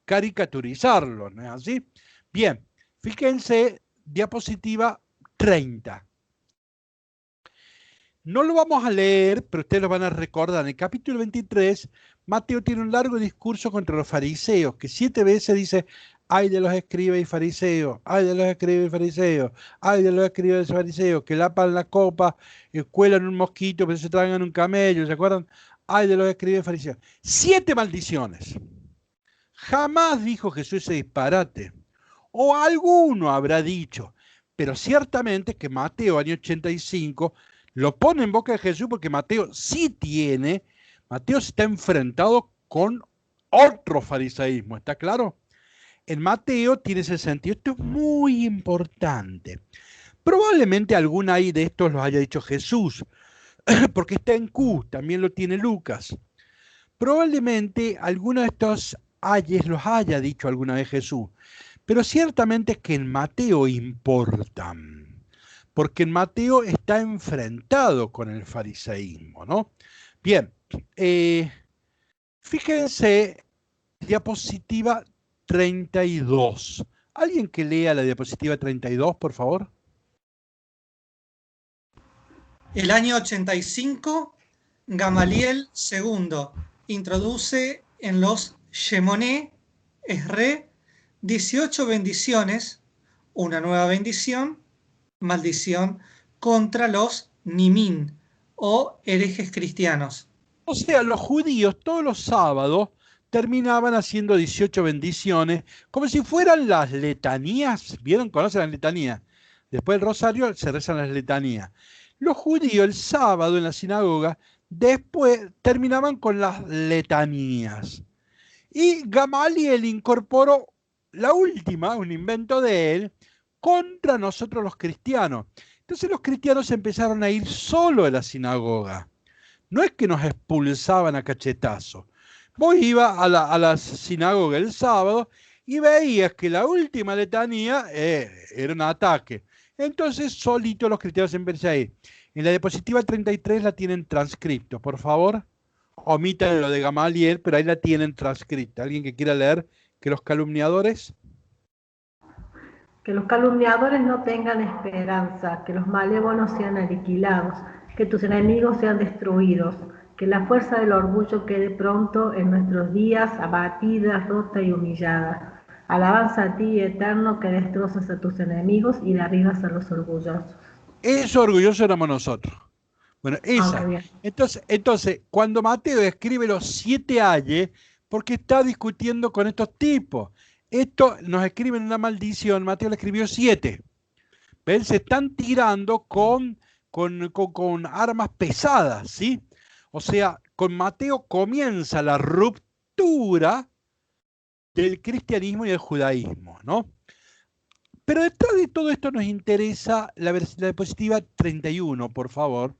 Speaker 7: caricaturizarlos, ¿no es así? Bien, fíjense, diapositiva 30. No lo vamos a leer, pero ustedes lo van a recordar. En el capítulo 23, Mateo tiene un largo discurso contra los fariseos, que 7 veces dice: ay de los escribas y fariseos, ay de los escribas y fariseos, ay de los escribas y fariseos, que lapan la copa, cuelan un mosquito, pero se tragan un camello, ¿se acuerdan? Ay de los escribas y fariseos. 7 maldiciones. Jamás dijo Jesús ese disparate, o alguno habrá dicho, pero ciertamente que Mateo, año 85, lo pone en boca de Jesús, porque Mateo está enfrentado con otro fariseísmo, ¿está claro? En Mateo tiene ese sentido. Esto es muy importante. Probablemente alguna ahí de estos los haya dicho Jesús, porque está en Q, también lo tiene Lucas. Probablemente alguno de estos ayes los haya dicho alguna vez Jesús, pero ciertamente es que en Mateo importan, porque en Mateo está enfrentado con el fariseísmo, ¿no? Bien, fíjense, diapositiva 32. ¿Alguien que lea la diapositiva 32, por favor?
Speaker 5: El año 85, Gamaliel II introduce en los Shemoné Esré 18 bendiciones, una nueva bendición, maldición, contra los Nimín o herejes cristianos.
Speaker 7: O sea, los judíos todos los sábados terminaban haciendo 18 bendiciones, como si fueran las letanías. ¿Vieron? ¿Conocen las letanías? Después del rosario se rezan las letanías. Los judíos el sábado en la sinagoga después terminaban con las letanías. Y Gamaliel incorporó la última, un invento de él, contra nosotros los cristianos. Entonces los cristianos empezaron a ir solo a la sinagoga. No es que nos expulsaban a cachetazo. Vos ibas a la sinagoga el sábado y veías que la última letanía era un ataque. Entonces solito los cristianos empezaron a ir. En la diapositiva 33 la tienen transcripto, por favor. Omitan lo de Gamaliel, pero ahí la tienen transcripta. ¿Alguien que quiera leer? Que los calumniadores
Speaker 9: no tengan esperanza, que los malévolos sean aniquilados, que tus enemigos sean destruidos, que la fuerza del orgullo quede pronto en nuestros días, abatida, rota y humillada. Alabanza a ti, eterno, que destrozas a tus enemigos y derribas a los orgullosos.
Speaker 7: Eso orgulloso éramos nosotros. Bueno, esa. Entonces, cuando Mateo escribe los 7 ayes, porque está discutiendo con estos tipos. Esto nos escriben una maldición, Mateo le escribió 7. ¿Ven? Se están tirando con armas pesadas, ¿sí? O sea, con Mateo comienza la ruptura del cristianismo y del judaísmo, ¿no? Pero detrás de todo esto nos interesa la diapositiva 31, por favor.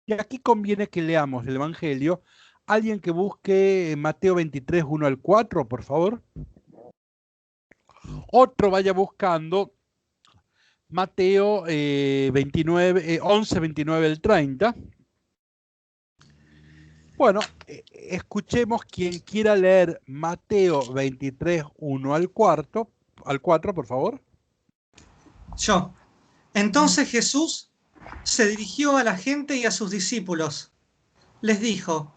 Speaker 7: Y aquí conviene que leamos el Evangelio. Alguien que busque Mateo 23, 1 al 4, por favor. Otro vaya buscando Mateo 11, 29 al 30. Bueno, escuchemos quien quiera leer Mateo 23, 1 al 4, por favor.
Speaker 5: Yo. Entonces Jesús se dirigió a la gente y a sus discípulos. Les dijo: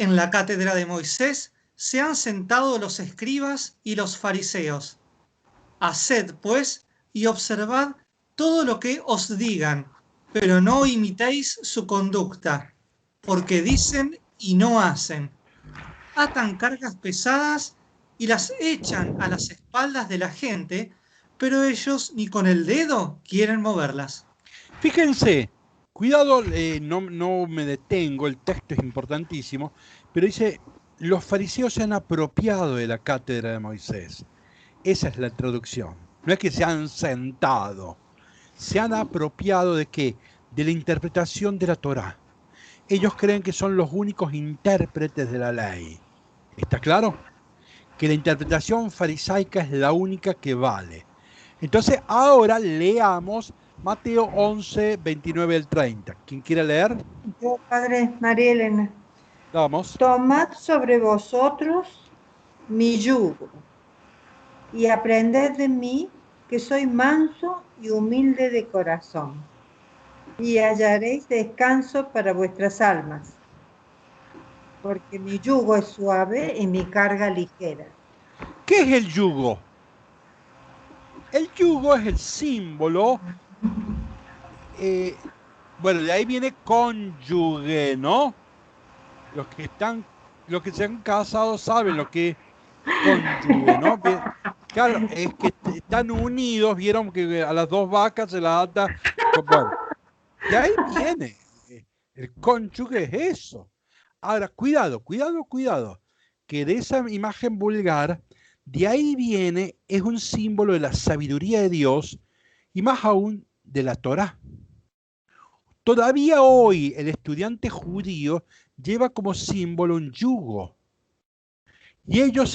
Speaker 5: En la cátedra de Moisés se han sentado los escribas y los fariseos. Haced, pues, y observad todo lo que os digan, pero no imitéis su conducta, porque dicen y no hacen. Atan cargas pesadas y las echan a las espaldas de la gente, pero ellos ni con el dedo quieren moverlas.
Speaker 7: Fíjense, cuidado, no me detengo, el texto es importantísimo, pero dice, los fariseos se han apropiado de la cátedra de Moisés. Esa es la traducción. No es que se han sentado, se han apropiado ¿de qué? De la interpretación de la Torá. Ellos creen que son los únicos intérpretes de la ley. ¿Está claro? Que la interpretación farisaica es la única que vale. Entonces, ahora leamos Mateo 11, 29 al 30. ¿Quién quiere leer?
Speaker 8: Yo, Padre, María Elena.
Speaker 7: Vamos.
Speaker 8: Tomad sobre vosotros mi yugo y aprended de mí, que soy manso y humilde de corazón, y hallaréis descanso para vuestras almas, porque mi yugo es suave y mi carga ligera.
Speaker 7: ¿Qué es el yugo? El yugo es el símbolo, bueno, de ahí viene cónyuge, ¿no? Los que se han casado saben lo que es cónyuge, ¿no? Claro, es que están unidos, vieron que a las dos vacas se las ata. Bueno, de ahí viene. El cónyuge es eso. Ahora, cuidado, que de esa imagen vulgar, de ahí viene, es un símbolo de la sabiduría de Dios y más aún de la Torá. Todavía hoy el estudiante judío lleva como símbolo un yugo. Y ellos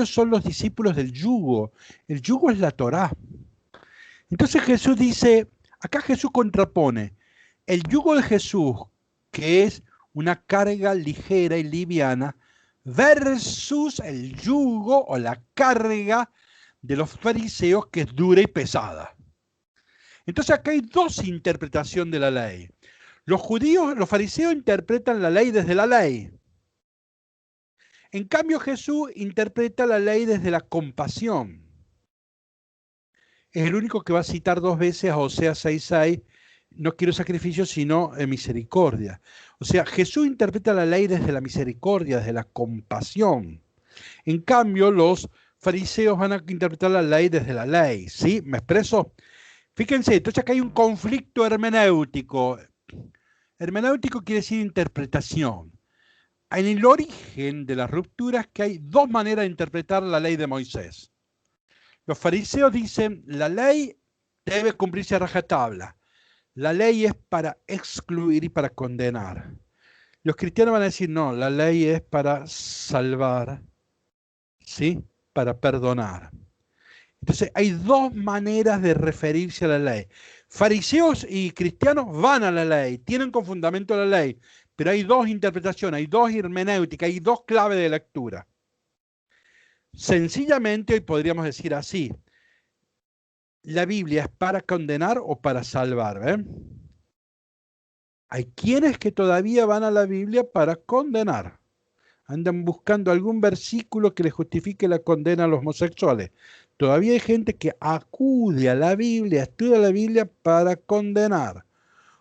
Speaker 7: son los discípulos del yugo. El yugo es la Torá. Entonces Jesús dice, acá Jesús contrapone el yugo de Jesús, que es una carga ligera y liviana, versus el yugo o la carga de los fariseos, que es dura y pesada. Entonces acá hay dos interpretaciones de la ley. Los fariseos interpretan la ley desde la ley. En cambio Jesús interpreta la ley desde la compasión. Es el único que va a citar dos veces a Oseas 6:6, no quiero sacrificio sino misericordia. O sea, Jesús interpreta la ley desde la misericordia, desde la compasión. En cambio, los fariseos van a interpretar la ley desde la ley. ¿Sí? ¿Me expreso? Fíjense, entonces acá hay un conflicto hermenéutico. Hermenéutico quiere decir interpretación. En el origen de las rupturas que hay dos maneras de interpretar la ley de Moisés. Los fariseos dicen, la ley debe cumplirse a rajatabla. La ley es para excluir y para condenar. Los cristianos van a decir, no, la ley es para salvar, ¿sí? Para perdonar. Entonces hay dos maneras de referirse a la ley. Fariseos y cristianos van a la ley, tienen con fundamento la ley, pero hay dos interpretaciones, hay dos hermenéuticas, hay dos claves de lectura. Sencillamente hoy podríamos decir así, la Biblia es para condenar o para salvar, ¿ven? Hay quienes que todavía van a la Biblia para condenar. Andan buscando algún versículo que les justifique la condena a los homosexuales. Todavía hay gente que acude a la Biblia, estudia la Biblia para condenar.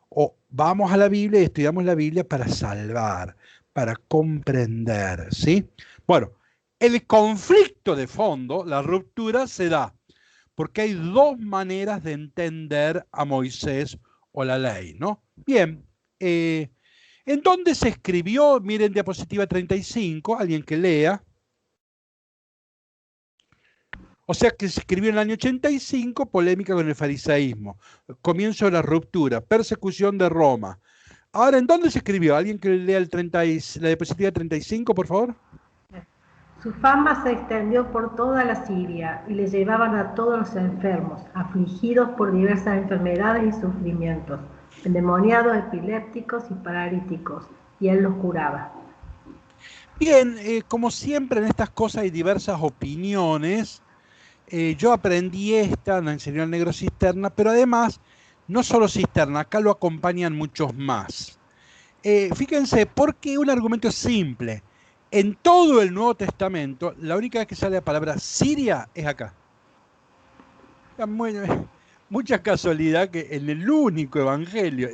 Speaker 7: O vamos a la Biblia y estudiamos la Biblia para salvar, para comprender, ¿sí? Bueno, el conflicto de fondo, la ruptura, se da porque hay dos maneras de entender a Moisés o la ley, ¿no? Bien, ¿en dónde se escribió? Miren diapositiva 35, alguien que lea. O sea que se escribió en el año 85, polémica con el fariseísmo, comienzo de la ruptura, persecución de Roma. Ahora, ¿en dónde se escribió? ¿Alguien que lea la diapositiva 35, por favor?
Speaker 9: Su fama se extendió por toda la Siria y le llevaban a todos los enfermos, afligidos por diversas enfermedades y sufrimientos, endemoniados, epilépticos y paralíticos, y él los curaba.
Speaker 7: Bien, como siempre en estas cosas hay diversas opiniones. Yo aprendí esta, nos enseñó el negro Cisterna, pero además, no solo Cisterna, acá lo acompañan muchos más. Fíjense, porque un argumento simple. En todo el Nuevo Testamento, la única vez que sale la palabra Siria es acá. Mucha casualidad que en el único evangelio,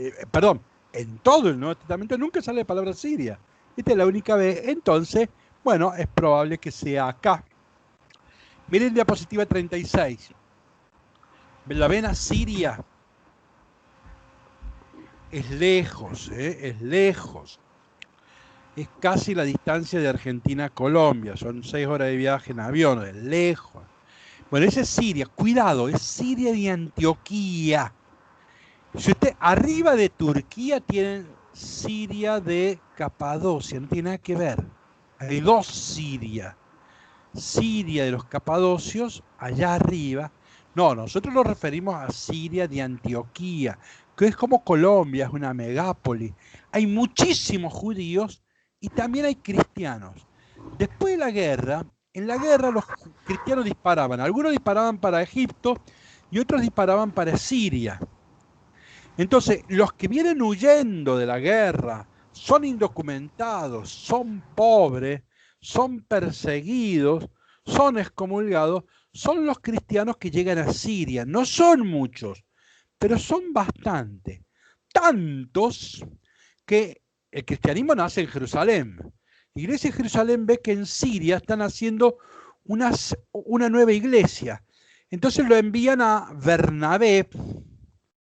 Speaker 7: en todo el Nuevo Testamento nunca sale la palabra Siria. Esta es la única vez. Entonces, bueno, es probable que sea acá. Miren diapositiva 36. ¿La ven a Siria? Es lejos, es lejos. Es casi la distancia de Argentina a Colombia. Son 6 horas de viaje en avión, es lejos. Bueno, esa es Siria. Cuidado, es Siria de Antioquía. Si usted arriba de Turquía tienen Siria de Capadocia, no tiene nada que ver. Hay 2 Siria. Siria de los capadocios, allá arriba. No, nosotros nos referimos a Siria de Antioquía, que es como Colombia, es una megápoli. Hay muchísimos judíos y también hay cristianos. Después de la guerra, en la guerra los cristianos disparaban. Algunos disparaban para Egipto y otros disparaban para Siria. Entonces, los que vienen huyendo de la guerra son indocumentados, son pobres, son perseguidos, son excomulgados, son los cristianos que llegan a Siria. No son muchos, pero son bastante. Tantos que el cristianismo nace en Jerusalén. La iglesia de Jerusalén ve que en Siria están haciendo una nueva iglesia. Entonces lo envían a Bernabé,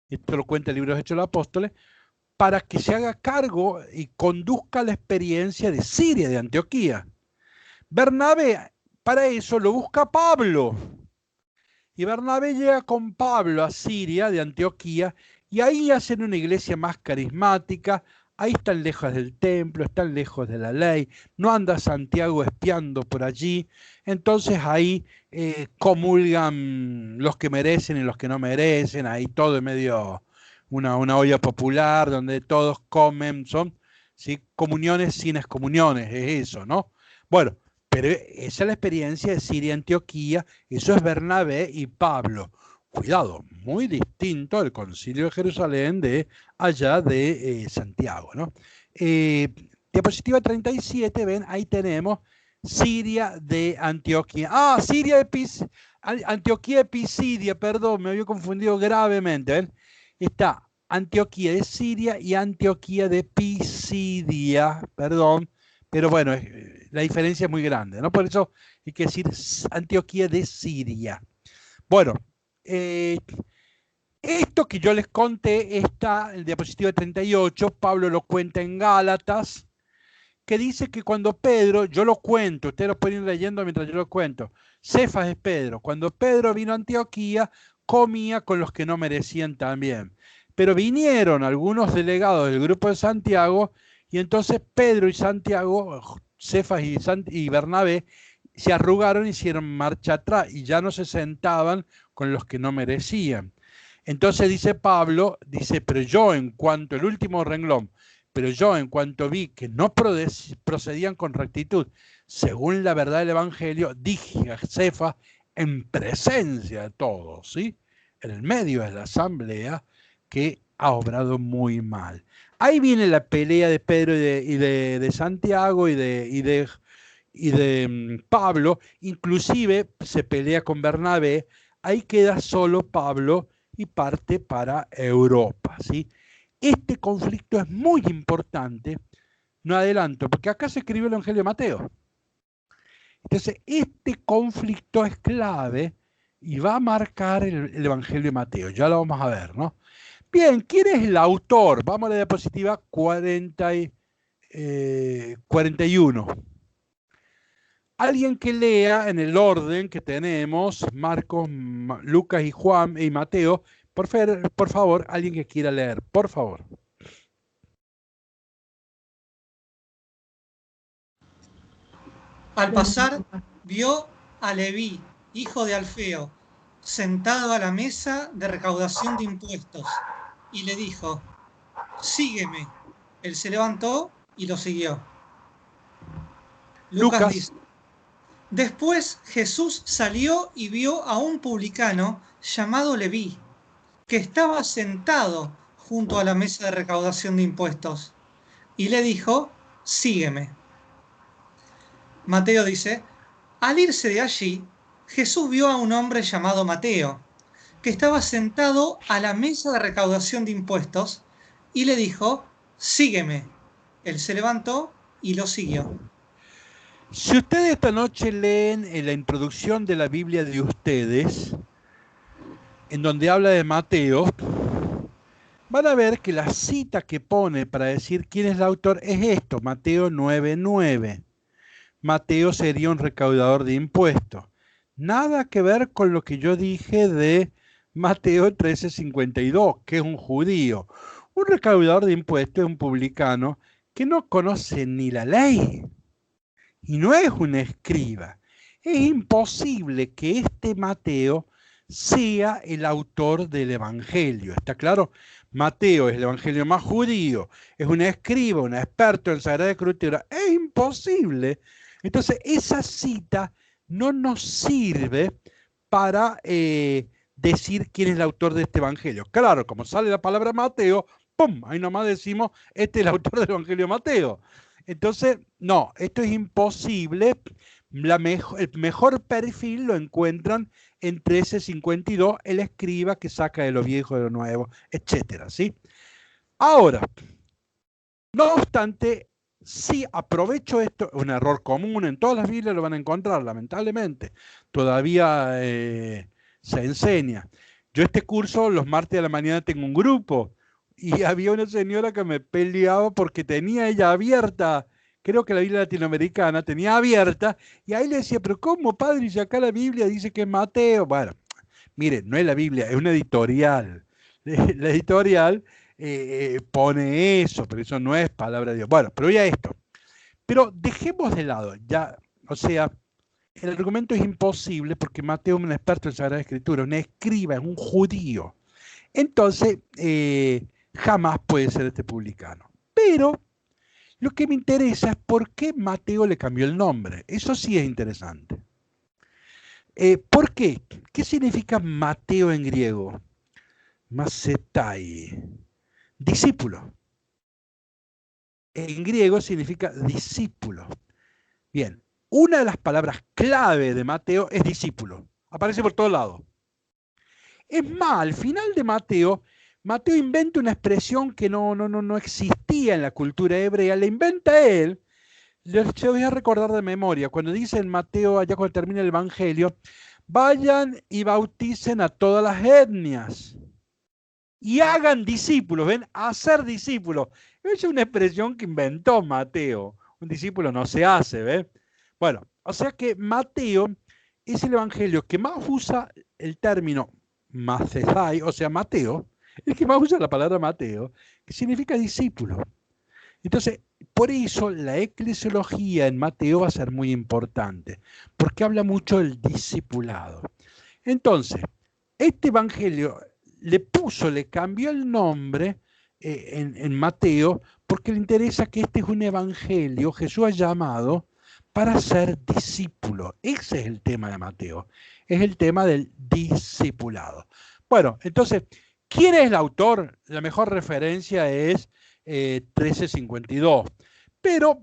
Speaker 7: esto lo cuenta el libro de los Hechos de los Apóstoles, para que se haga cargo y conduzca la experiencia de Siria, de Antioquía. Bernabé, para eso lo busca Pablo. Y Bernabé llega con Pablo a Siria, de Antioquía, y ahí hacen una iglesia más carismática. Ahí están lejos del templo, están lejos de la ley, no anda Santiago espiando por allí. Entonces ahí comulgan los que merecen y los que no merecen, ahí todo en medio una olla popular donde todos comen, son ¿sí? Comuniones sin excomuniones, es eso, ¿no? Bueno, pero esa es la experiencia de Siria, Antioquía, eso es Bernabé y Pablo. Cuidado, muy distinto al Concilio de Jerusalén de allá de Santiago, ¿no? Diapositiva 37, ven, ahí tenemos Siria de Antioquía. Ah, Antioquía de Pisidia, perdón, me había confundido gravemente, ¿ven? Está Antioquía de Siria y Antioquía de Pisidia, perdón, pero bueno, la diferencia es muy grande, ¿no? Por eso hay que decir Antioquía de Siria. Bueno, esto que yo les conté está en el diapositiva 38, Pablo lo cuenta en Gálatas, que dice que cuando Pedro, yo lo cuento, ustedes lo pueden ir leyendo mientras yo lo cuento, Cefas es Pedro, cuando Pedro vino a Antioquía, comía con los que no merecían también. Pero vinieron algunos delegados del grupo de Santiago, y entonces Pedro y Santiago, Cefas y Bernabé, se arrugaron y hicieron marcha atrás, y ya no se sentaban con los que no merecían. Entonces dice Pablo, pero yo en cuanto, el último renglón, pero yo en cuanto vi que no procedían con rectitud, según la verdad del Evangelio, dije a Cefas en presencia de todos, ¿sí? En el medio de la asamblea, que ha obrado muy mal. Ahí viene la pelea de Pedro y de Santiago y de Pablo, inclusive se pelea con Bernabé, ahí queda solo Pablo y parte para Europa, ¿sí? Este conflicto es muy importante, no adelanto, porque acá se escribió el Evangelio de Mateo. Entonces, este conflicto es clave y va a marcar el Evangelio de Mateo, ya lo vamos a ver, ¿no? Bien, ¿quién es el autor? Vamos a la diapositiva 41. Alguien que lea en el orden que tenemos, Marcos, Lucas y Juan y Mateo, por favor, alguien que quiera leer, por favor.
Speaker 5: Al pasar, vio a Leví, hijo de Alfeo, sentado a la mesa de recaudación de impuestos, y le dijo, sígueme. Él se levantó y lo siguió. Lucas dice, después Jesús salió y vio a un publicano llamado Leví, que estaba sentado junto a la mesa de recaudación de impuestos. y le dijo, sígueme. Mateo dice, al irse de allí, Jesús vio a un hombre llamado Mateo, que estaba sentado a la mesa de recaudación de impuestos, y le dijo, sígueme. Él se levantó y lo siguió.
Speaker 7: Si ustedes esta noche leen en la introducción de la Biblia de ustedes, en donde habla de Mateo, van a ver que la cita que pone para decir quién es el autor es esto, Mateo 9:9. Mateo sería un recaudador de impuestos. Nada que ver con lo que yo dije de Mateo 13:52, que es un judío. Un recaudador de impuestos es un publicano que no conoce ni la ley y no es un escriba. Es imposible que este Mateo sea el autor del Evangelio. ¿Está claro? Mateo es el Evangelio más judío, es un escriba, un experto en Sagrada Escritura. Es imposible. Entonces, esa cita no nos sirve para decir quién es el autor de este Evangelio. Claro, como sale la palabra Mateo, ¡pum! Ahí nomás decimos, este es el autor del Evangelio de Mateo. Entonces, no, esto es imposible. El mejor perfil lo encuentran en 13:52, el escriba que saca de lo viejo de lo nuevo, etcétera, ¿sí? Ahora, no obstante, sí aprovecho esto, un error común en todas las Biblias lo van a encontrar, lamentablemente, todavía se enseña. Yo este curso, los martes de la mañana tengo un grupo, y había una señora que me peleaba porque tenía ella abierta, creo que la Biblia latinoamericana tenía abierta, y ahí le decía, pero ¿cómo, padre? Si acá la Biblia dice que es Mateo. Bueno, mire, no es la Biblia, es una editorial. La editorial pone eso, pero eso no es palabra de Dios. Bueno, pero ya esto. Pero dejemos de lado, ya, o sea, el argumento es imposible porque Mateo es un experto en Sagrada Escritura, un escriba, es un judío. Entonces, jamás puede ser este publicano. Pero lo que me interesa es por qué Mateo le cambió el nombre. Eso sí es interesante. ¿Por qué? ¿Qué significa Mateo en griego? Masetai. Discípulo. En griego significa discípulo. Bien, una de las palabras clave de Mateo es discípulo. Aparece por todos lados. Es más, al final de Mateo, Mateo inventa una expresión que no existía en la cultura hebrea, la inventa él. Se voy a recordar de memoria, cuando dice en Mateo, allá cuando termina el Evangelio, vayan y bauticen a todas las etnias y hagan discípulos, ¿ven? Hacer discípulos. Es una expresión que inventó Mateo. Un discípulo no se hace, ¿ves? Bueno, o sea que Mateo es el Evangelio que más usa el término Macetai, o sea, Mateo, el que más usa la palabra Mateo, que significa discípulo. Entonces, por eso la eclesiología en Mateo va a ser muy importante, porque habla mucho del discipulado. Entonces, este Evangelio le cambió el nombre en Mateo, porque le interesa que este es un Evangelio, Jesús ha llamado para ser discípulo. Ese es el tema de Mateo, es el tema del discipulado. Bueno, entonces, ¿quién es el autor? La mejor referencia es 13:52, pero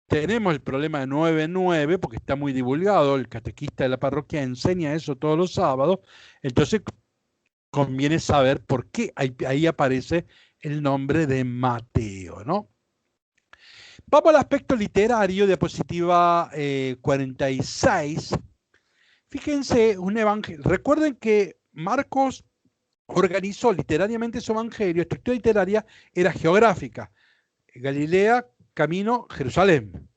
Speaker 7: tenemos el problema de 9:9 porque está muy divulgado, el catequista de la parroquia enseña eso todos los sábados, entonces conviene saber por qué ahí aparece el nombre de Mateo, ¿no? Vamos al aspecto literario, diapositiva 46. Fíjense, un evangelio. Recuerden que Marcos organizó literariamente su evangelio, estructura literaria era geográfica. Galilea, camino, Jerusalén.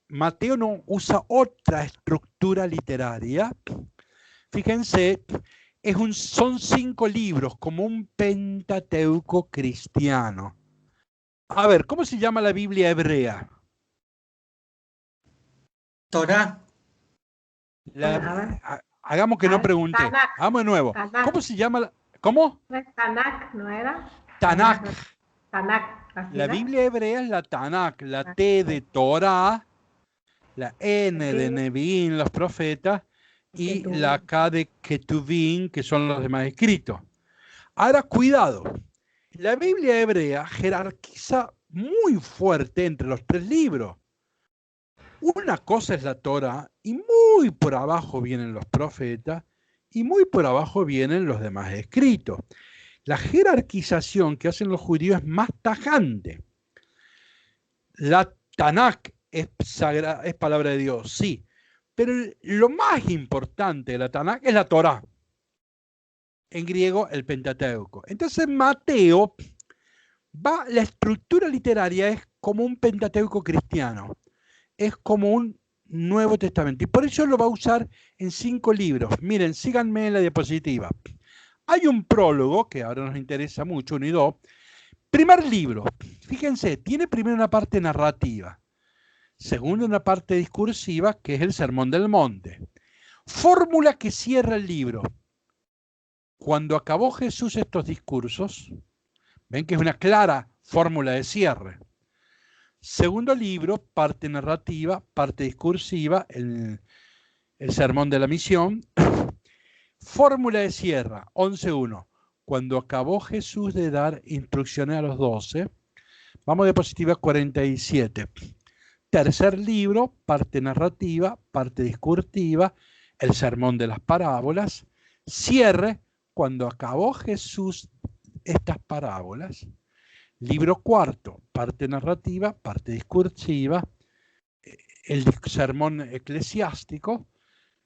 Speaker 7: Mateo no usa otra estructura literaria. Fíjense, son 5 libros, como un pentateuco cristiano. A ver, ¿cómo se llama la Biblia hebrea?
Speaker 5: Torá.
Speaker 7: Hagamos que no pregunté. Vamos de nuevo.
Speaker 9: Tanakh.
Speaker 7: ¿Cómo se llama? ¿Cómo?
Speaker 9: Tanakh, ¿no era?
Speaker 7: Tanakh.
Speaker 9: Tanakh.
Speaker 7: La Biblia hebrea es la Tanakh, la T de Torah, la N de Nevi'im, los profetas, y la K de Ketuvim, que son los demás escritos. Ahora, cuidado. La Biblia hebrea jerarquiza muy fuerte entre los tres libros. Una cosa es la Torá, y muy por abajo vienen los profetas, y muy por abajo vienen los demás escritos. La jerarquización que hacen los judíos es más tajante. La Tanakh es palabra de Dios, sí, pero lo más importante de la Tanakh es la Torá. En griego, el Pentateuco. Entonces, Mateo, la estructura literaria es como un Pentateuco cristiano. Es como un Nuevo Testamento. Y por eso lo va a usar en 5 libros. Miren, síganme en la diapositiva. Hay un prólogo, que ahora nos interesa mucho, 1 y 2. Primer libro, fíjense, tiene primero una parte narrativa. Segundo, una parte discursiva, que es el Sermón del Monte. Fórmula que cierra el libro. Cuando acabó Jesús estos discursos, ven que es una clara fórmula de cierre. Segundo libro, parte narrativa, parte discursiva, el Sermón de la Misión. Fórmula de cierre, 11.1. Cuando acabó Jesús de dar instrucciones a los 12, vamos a diapositiva 47. Tercer libro, parte narrativa, parte discursiva, el Sermón de las Parábolas. Cierre, cuando acabó Jesús estas parábolas. Libro cuarto, parte narrativa, parte discursiva, el sermón eclesiástico.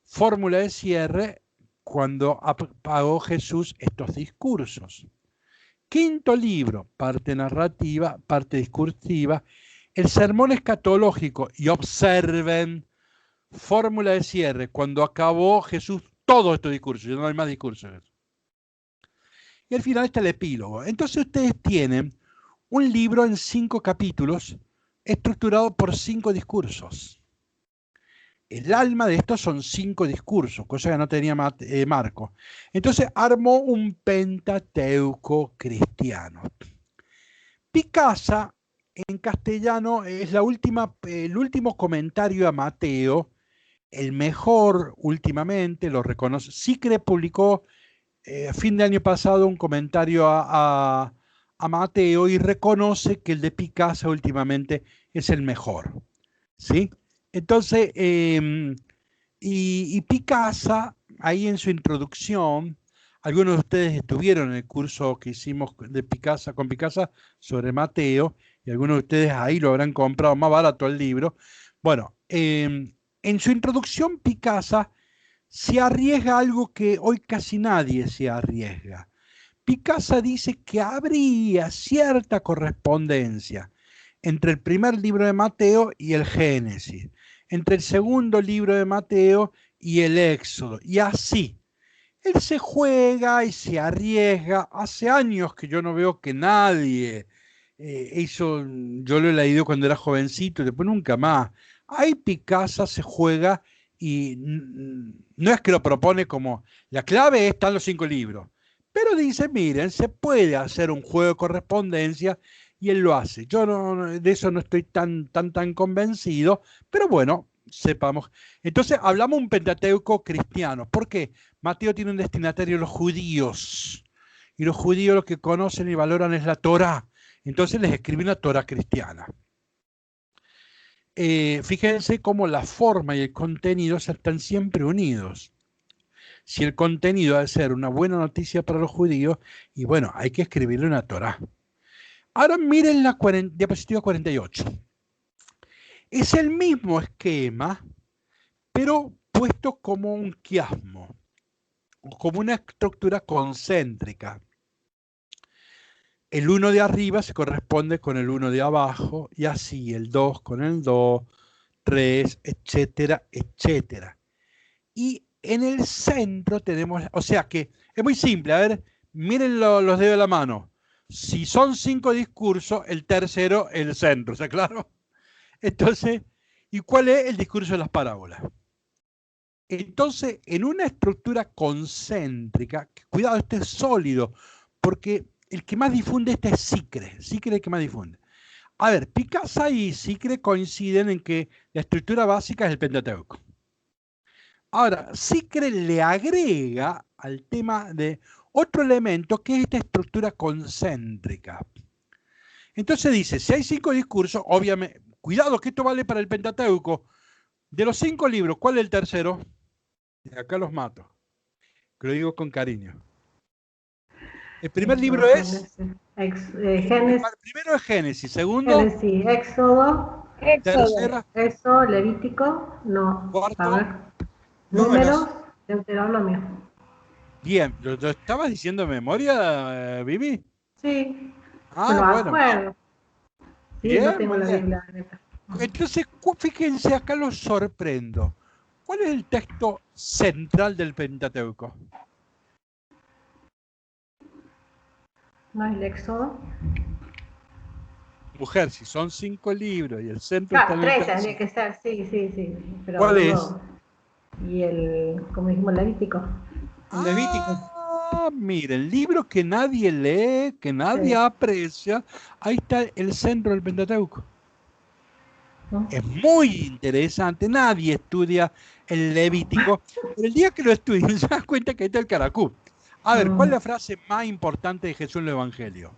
Speaker 7: Fórmula de cierre, cuando apagó Jesús estos discursos. Quinto libro, parte narrativa, parte discursiva, el sermón escatológico. Y observen, fórmula de cierre, cuando acabó Jesús todos estos discursos, ya no hay más discursos. Y al final está el epílogo. Entonces ustedes tienen un libro en 5 capítulos, estructurado por 5 discursos. El alma de estos son 5 discursos, cosa que no tenía Marco. Entonces armó un Pentateuco cristiano. Picasa, en castellano, es el último comentario a Mateo, el mejor últimamente, lo reconoce. Sicre publicó a fin de año pasado un comentario a Mateo y reconoce que el de Picasa últimamente es el mejor. ¿Sí? Entonces, y Picasa, ahí en su introducción, algunos de ustedes estuvieron en el curso que hicimos de Picasa, con Picasa sobre Mateo, y algunos de ustedes ahí lo habrán comprado más barato el libro. Bueno, en su introducción Picasa se arriesga algo que hoy casi nadie se arriesga. Picasa dice que habría cierta correspondencia entre el primer libro de Mateo y el Génesis, entre el segundo libro de Mateo y el Éxodo, y así. Él se juega y se arriesga. Hace años que yo no veo que nadie hizo, yo lo he leído cuando era jovencito, después nunca más. Ahí Picasa se juega y no es que lo propone como, la clave están los 5 libros, pero dice, miren, se puede hacer un juego de correspondencia. Y él lo hace. Yo de eso no estoy tan convencido, pero bueno, sepamos. Entonces hablamos un Pentateuco cristiano. ¿Por qué? Mateo tiene un destinatario, los judíos. Y los judíos lo que conocen y valoran es la Torá. Entonces les escribe una Torá cristiana. Fíjense cómo la forma y el contenido están siempre unidos. Si el contenido ha de ser una buena noticia para los judíos, y bueno, hay que escribirle una Torá. Ahora miren la diapositiva 48. Es el mismo esquema, pero puesto como un quiasmo, como una estructura concéntrica. El 1 de arriba se corresponde con el 1 de abajo, y así el 2 con el 2, 3, etcétera, etcétera. Y en el centro tenemos, o sea que es muy simple, a ver, miren los dedos de la mano. Si son 5 discursos, el tercero es el centro, ¿está claro? Entonces, ¿y cuál es el discurso de las parábolas? Entonces, en una estructura concéntrica, cuidado, este es sólido, porque el que más difunde este es Sicre es el que más difunde. A ver, Picasa y Sicre coinciden en que la estructura básica es el Pentateuco. Ahora, Sicre le agrega al tema de otro elemento que es esta estructura concéntrica. Entonces dice, si hay 5 discursos, obviamente, cuidado que esto vale para el Pentateuco. De los 5 libros, ¿cuál es el tercero? Y acá los mato. Que lo digo con cariño. El primer libro es...
Speaker 9: Génesis.
Speaker 7: Primero es Génesis, segundo...
Speaker 9: Génesis, Éxodo.
Speaker 7: Tercera.
Speaker 9: Éxodo, Levítico, no.
Speaker 7: Cuarto.
Speaker 9: Números, Deuteronomio.
Speaker 7: Bien, ¿lo estabas diciendo de memoria, Vivi?
Speaker 9: Sí.
Speaker 7: Bueno.
Speaker 9: Acuerdo. Sí,
Speaker 7: Bien,
Speaker 9: no tengo la Biblia.
Speaker 7: Entonces, fíjense, acá los sorprendo. ¿Cuál es el texto central del Pentateuco?
Speaker 9: ¿No es el Éxodo?
Speaker 7: Mujer, si son 5 libros y el centro está en el
Speaker 9: 3 tendría que ser, sí. Pero
Speaker 7: ¿cuál es?
Speaker 9: Y el, como dijimos, Levítico.
Speaker 7: Miren, libro que nadie lee, que nadie aprecia, ahí está el centro del Pentateuco. Es muy interesante, nadie estudia el Levítico, pero el día que lo estudien se dan cuenta que ahí está el caracú. A ver, ¿cuál es la frase más importante de Jesús en el Evangelio?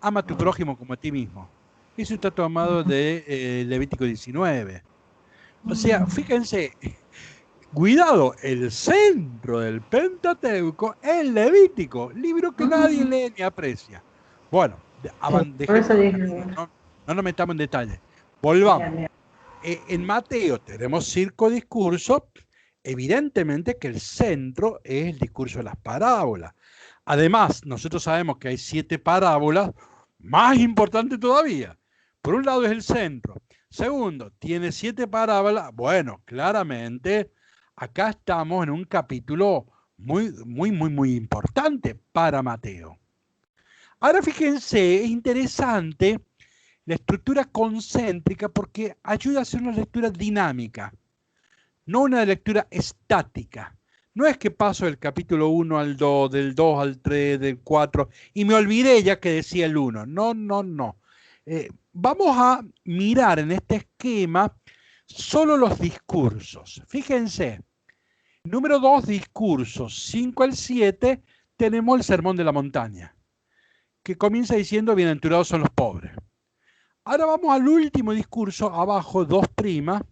Speaker 7: Ama a tu prójimo como a ti mismo. Eso está tomado de Levítico 19. O sea, fíjense, cuidado, el centro del Pentateuco es Levítico, libro que nadie lee ni aprecia. Bueno, no nos metamos en detalle. Volvamos. En Mateo tenemos 5 discursos. Evidentemente que el centro es el discurso de las parábolas. Además, nosotros sabemos que hay 7 parábolas, más importante todavía. Por un lado es el centro. Segundo, tiene 7 parábolas. Bueno, claramente, acá estamos en un capítulo muy importante para Mateo. Ahora fíjense, es interesante la estructura concéntrica porque ayuda a hacer una lectura dinámica, no una lectura estática. No es que paso del capítulo 1 al 2, del 2 al 3, del 4, y me olvidé ya que decía el 1. No. Vamos a mirar en este esquema solo los discursos. Fíjense, número 2, discursos, 5 al 7, tenemos el Sermón de la Montaña, que comienza diciendo, bienaventurados son los pobres. Ahora vamos al último discurso, abajo, 2'.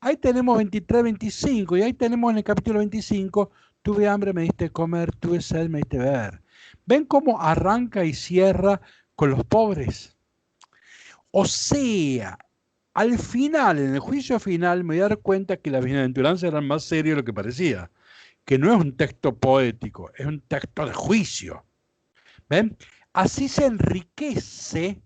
Speaker 7: Ahí tenemos 23, 25, y ahí tenemos en el capítulo 25, tuve hambre, me diste comer, tuve sed, me diste beber. ¿Ven cómo arranca y cierra con los pobres? O sea, al final, en el juicio final, me voy a dar cuenta que las bienaventuranzas eran más serias de lo que parecía, que no es un texto poético, es un texto de juicio. ¿Ven? Así se enriquece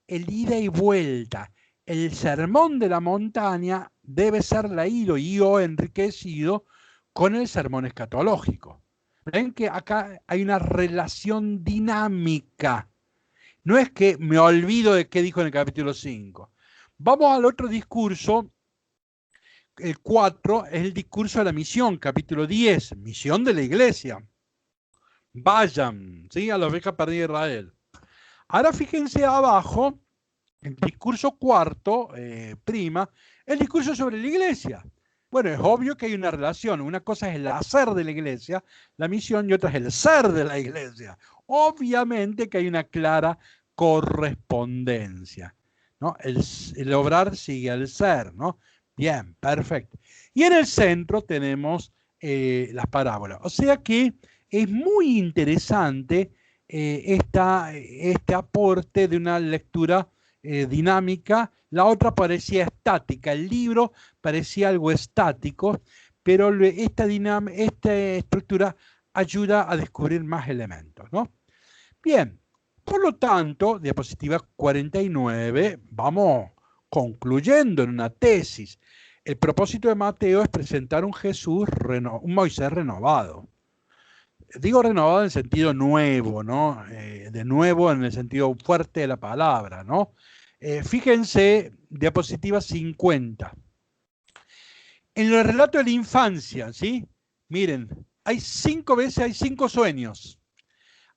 Speaker 7: el ida y vuelta. El sermón de la montaña debe ser leído y o enriquecido con el sermón escatológico. Ven que acá hay una relación dinámica. No es que me olvido de qué dijo en el capítulo 5. Vamos al otro discurso. El 4 es el discurso de la misión, capítulo 10, misión de la iglesia. Vayan, ¿sí? A la oveja perdida de Israel. Ahora fíjense abajo, el discurso 4', el discurso sobre la iglesia. Bueno, es obvio que hay una relación. Una cosa es el hacer de la iglesia, la misión, y otra es el ser de la iglesia. Obviamente que hay una clara correspondencia, ¿no? El obrar sigue al ser, ¿no? Bien, perfecto. Y en el centro tenemos las parábolas. O sea que es muy interesante este aporte de una lectura dinámica. La otra parecía estática, el libro parecía algo estático, pero esta estructura ayuda a descubrir más elementos, ¿no? Bien, por lo tanto, diapositiva 49, vamos concluyendo en una tesis. El propósito de Mateo es presentar un un Moisés renovado. Digo renovado en el sentido nuevo, ¿no? De nuevo en el sentido fuerte de la palabra, ¿no? Fíjense, diapositiva 50. En el relato de la infancia, ¿sí? Miren, hay 5 sueños.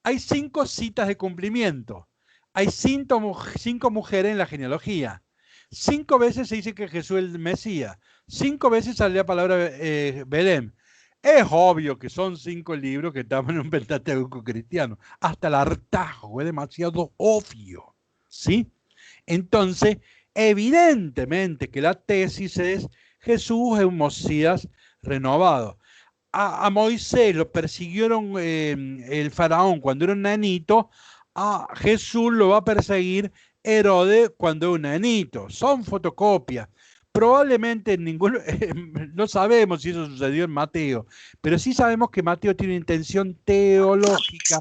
Speaker 7: Hay 5 citas de cumplimiento. Hay 5 mujeres en la genealogía. 5 veces se dice que Jesús es el Mesías. 5 veces sale la palabra Belén. Es obvio que son 5 libros que estaban en un Pentateuco cristiano. Hasta el hartazgo, es demasiado obvio. ¿Sí? Entonces, evidentemente que la tesis es Jesús es un Mesías renovado. A Moisés lo persiguieron el faraón cuando era un nenito, a Jesús lo va a perseguir Herodes cuando es un nenito. Son fotocopias. Probablemente ninguno, no sabemos si eso sucedió en Mateo, pero sí sabemos que Mateo tiene una intención teológica.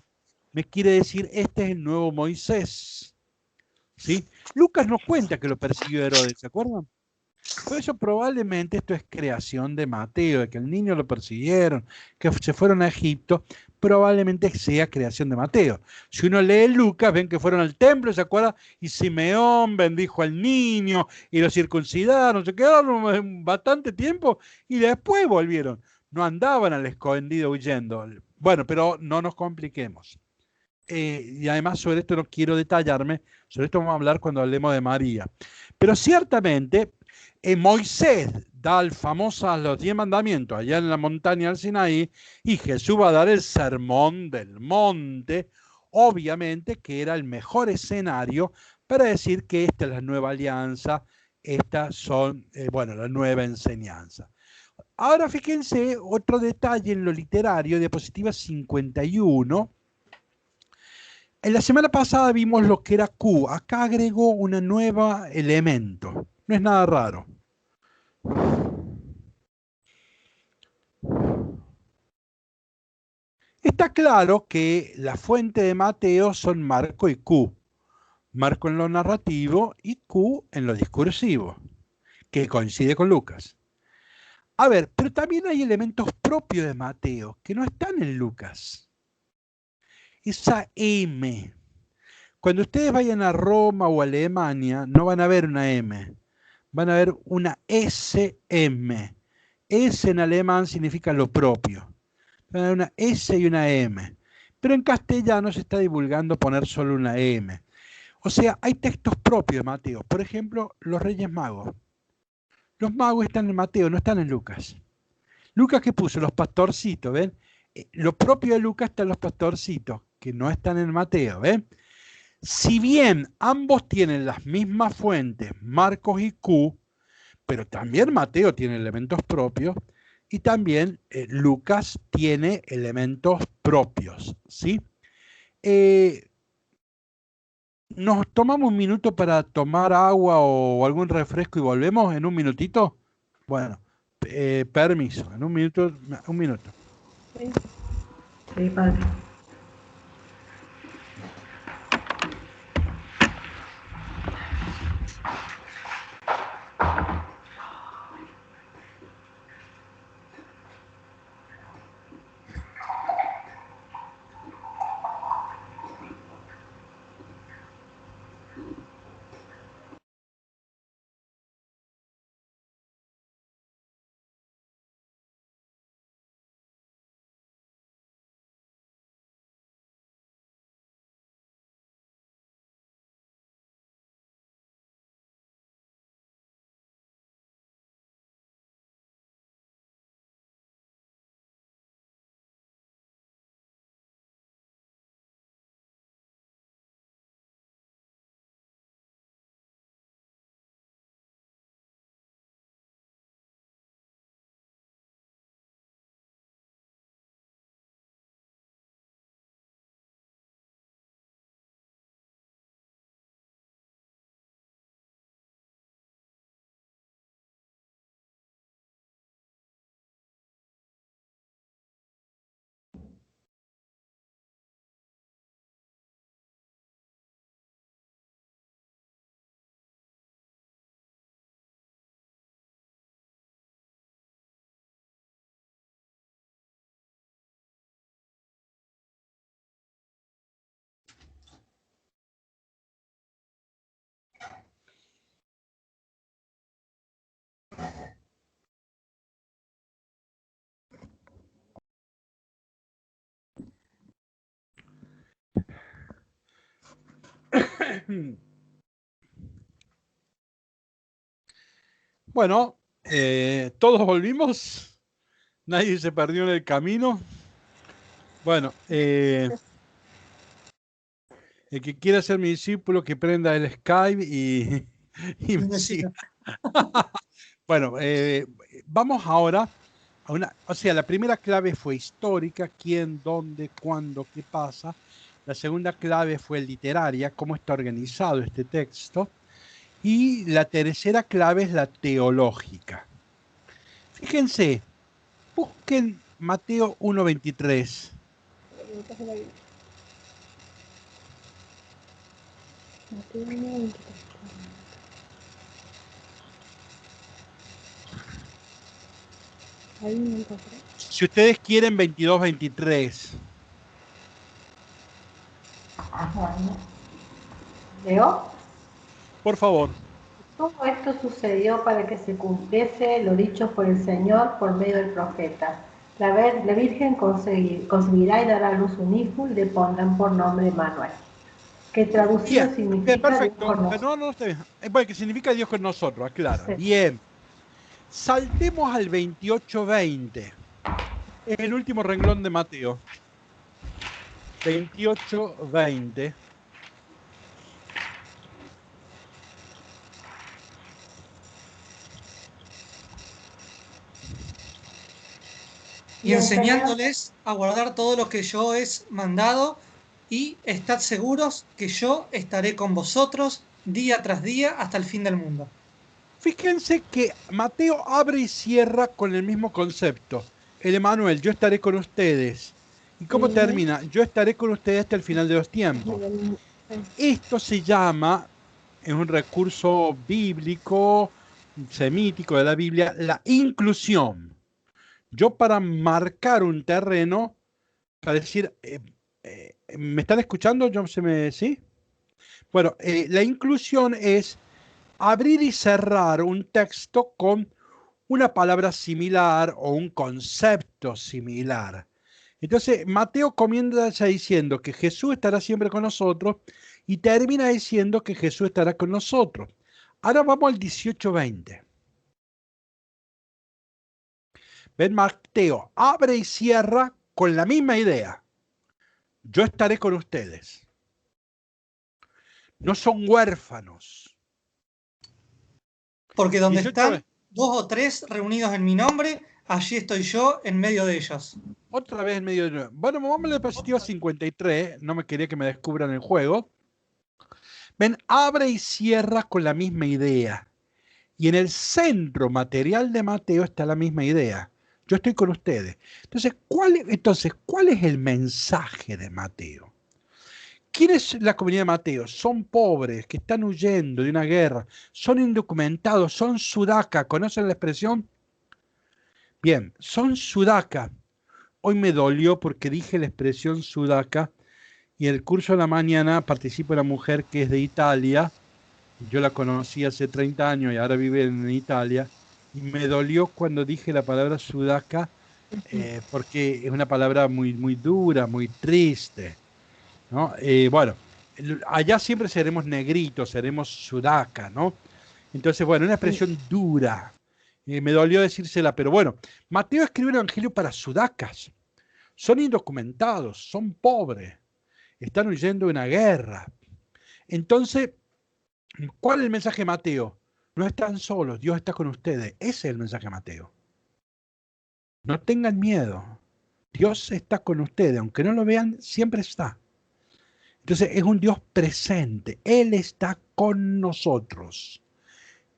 Speaker 7: Me quiere decir, este es el nuevo Moisés. ¿Sí? Lucas nos cuenta que lo persiguió Herodes, ¿se acuerdan? Por eso probablemente esto es creación de Mateo, de que el niño lo persiguieron, que se fueron a Egipto, probablemente sea creación de Mateo. Si uno lee Lucas, ven que fueron al templo, ¿se acuerdan? Y Simeón bendijo al niño y lo circuncidaron, se quedaron bastante tiempo y después volvieron. No andaban al escondido huyendo. Bueno, pero no nos compliquemos. Y además sobre esto no quiero detallarme, sobre esto vamos a hablar cuando hablemos de María. Pero ciertamente Moisés da los 10 mandamientos allá en la montaña del Sinaí y Jesús va a dar el sermón del monte, obviamente que era el mejor escenario para decir que esta es la nueva alianza, estas son, la nueva enseñanza. Ahora fíjense otro detalle en lo literario, diapositiva 51. En la semana pasada vimos lo que era Q. Acá agregó un nuevo elemento. No es nada raro. Está claro que la fuente de Mateo son Marco y Q. Marco en lo narrativo y Q en lo discursivo, que coincide con Lucas. A ver, pero también hay elementos propios de Mateo que no están en Lucas. Esa M. Cuando ustedes vayan a Roma o a Alemania, no van a ver una M, van a ver una SM. S en alemán significa lo propio. Van a ver una S y una M. Pero en castellano se está divulgando poner solo una M. O sea, hay textos propios de Mateo. Por ejemplo, los Reyes Magos. Los magos están en Mateo, no están en Lucas. Lucas, ¿qué puso? Los pastorcitos, ¿ven? Lo propio de Lucas está en los pastorcitos, que no están en Mateo, ¿ven? Si bien ambos tienen las mismas fuentes, Marcos y Q, pero también Mateo tiene elementos propios y también Lucas tiene elementos propios, ¿sí? ¿Nos tomamos un minuto para tomar agua o algún refresco y volvemos en un minutito? Bueno, permiso, en un minuto.
Speaker 9: Sí, padre.
Speaker 7: Bueno, ¿todos volvimos? Nadie se perdió en el camino. Bueno, el que quiera ser mi discípulo, que prenda el Skype y me siga. Bueno, vamos ahora a una, o sea, la primera clave fue histórica, quién, dónde, cuándo, qué pasa. La segunda clave fue literaria, cómo está organizado este texto. Y la tercera clave es la teológica. Fíjense, busquen Mateo 1:23. Si ustedes quieren 22:23.
Speaker 9: ¿Leo?
Speaker 7: Por favor.
Speaker 9: Todo esto sucedió para que se cumpliese lo dicho por el Señor por medio del profeta. La Virgen concebirá y dará a luz un hijo y le pondrán por nombre Manuel. Que traducido
Speaker 7: bien,
Speaker 9: significa
Speaker 7: bien, perfecto.
Speaker 9: Dios con nosotros.
Speaker 7: No está bien. Bueno, que significa Dios con nosotros, aclara.
Speaker 9: Sí.
Speaker 7: Bien. Saltemos al 28:20. Es el último renglón de Mateo. 28:20.
Speaker 5: Y enseñándoles a guardar todo lo que yo os mandado, y estad seguros que yo estaré con vosotros día tras día hasta el fin del mundo.
Speaker 7: Fíjense que Mateo abre y cierra con el mismo concepto. El Emanuel, yo estaré con ustedes. ¿Y cómo termina? Yo estaré con ustedes hasta el final de los tiempos. Esto se llama, es un recurso bíblico, semítico de la Biblia, la inclusión. Yo para marcar un terreno, para decir, ¿me están escuchando? ¿Sí? Bueno, la inclusión es abrir y cerrar un texto con una palabra similar o un concepto similar. Entonces, Mateo comienza diciendo que Jesús estará siempre con nosotros y termina diciendo que Jesús estará con nosotros. Ahora vamos al 18:20. Ven, Mateo abre y cierra con la misma idea. Yo estaré con ustedes. No son huérfanos.
Speaker 5: Porque donde están 2 o 3 reunidos en mi nombre, allí estoy yo en medio de ellos.
Speaker 7: Otra vez en medio de... Bueno, vamos a la diapositiva 53. No me quería que me descubran el juego. Ven, abre y cierra con la misma idea. Y en el centro material de Mateo está la misma idea. Yo estoy con ustedes. Entonces, ¿cuál es el mensaje de Mateo? ¿Quién es la comunidad de Mateo? Son pobres que están huyendo de una guerra, son indocumentados, son sudaca. ¿Conocen la expresión? Bien, son sudaca. Hoy me dolió porque dije la expresión sudaca y en el curso de la mañana participa una mujer que es de Italia. Yo la conocí hace 30 años y ahora vive en Italia. Y me dolió cuando dije la palabra sudaca porque es una palabra muy, muy dura, muy triste, ¿no? Bueno, allá siempre seremos negritos, seremos sudaca, ¿no? Entonces, bueno, una expresión dura. Me dolió decírsela, pero bueno, Mateo escribe un evangelio para sudacas. Son indocumentados, son pobres, están huyendo de una guerra. Entonces, ¿cuál es el mensaje de Mateo? No están solos, Dios está con ustedes. Ese es el mensaje de Mateo. No tengan miedo. Dios está con ustedes, aunque no lo vean, siempre está. Entonces es un Dios presente. Él está con nosotros.